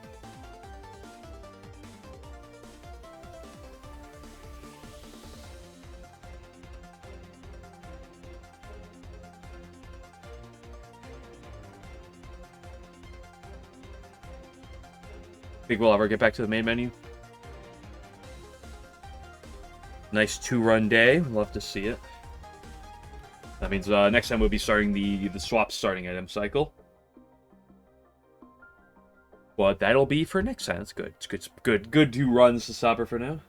Think we'll ever get back to the main menu? Nice 2-run day. Love to see it. That means next time we'll be starting the swap starting item cycle. But that'll be for next time. That's good. It's good 2 runs to stop her for now.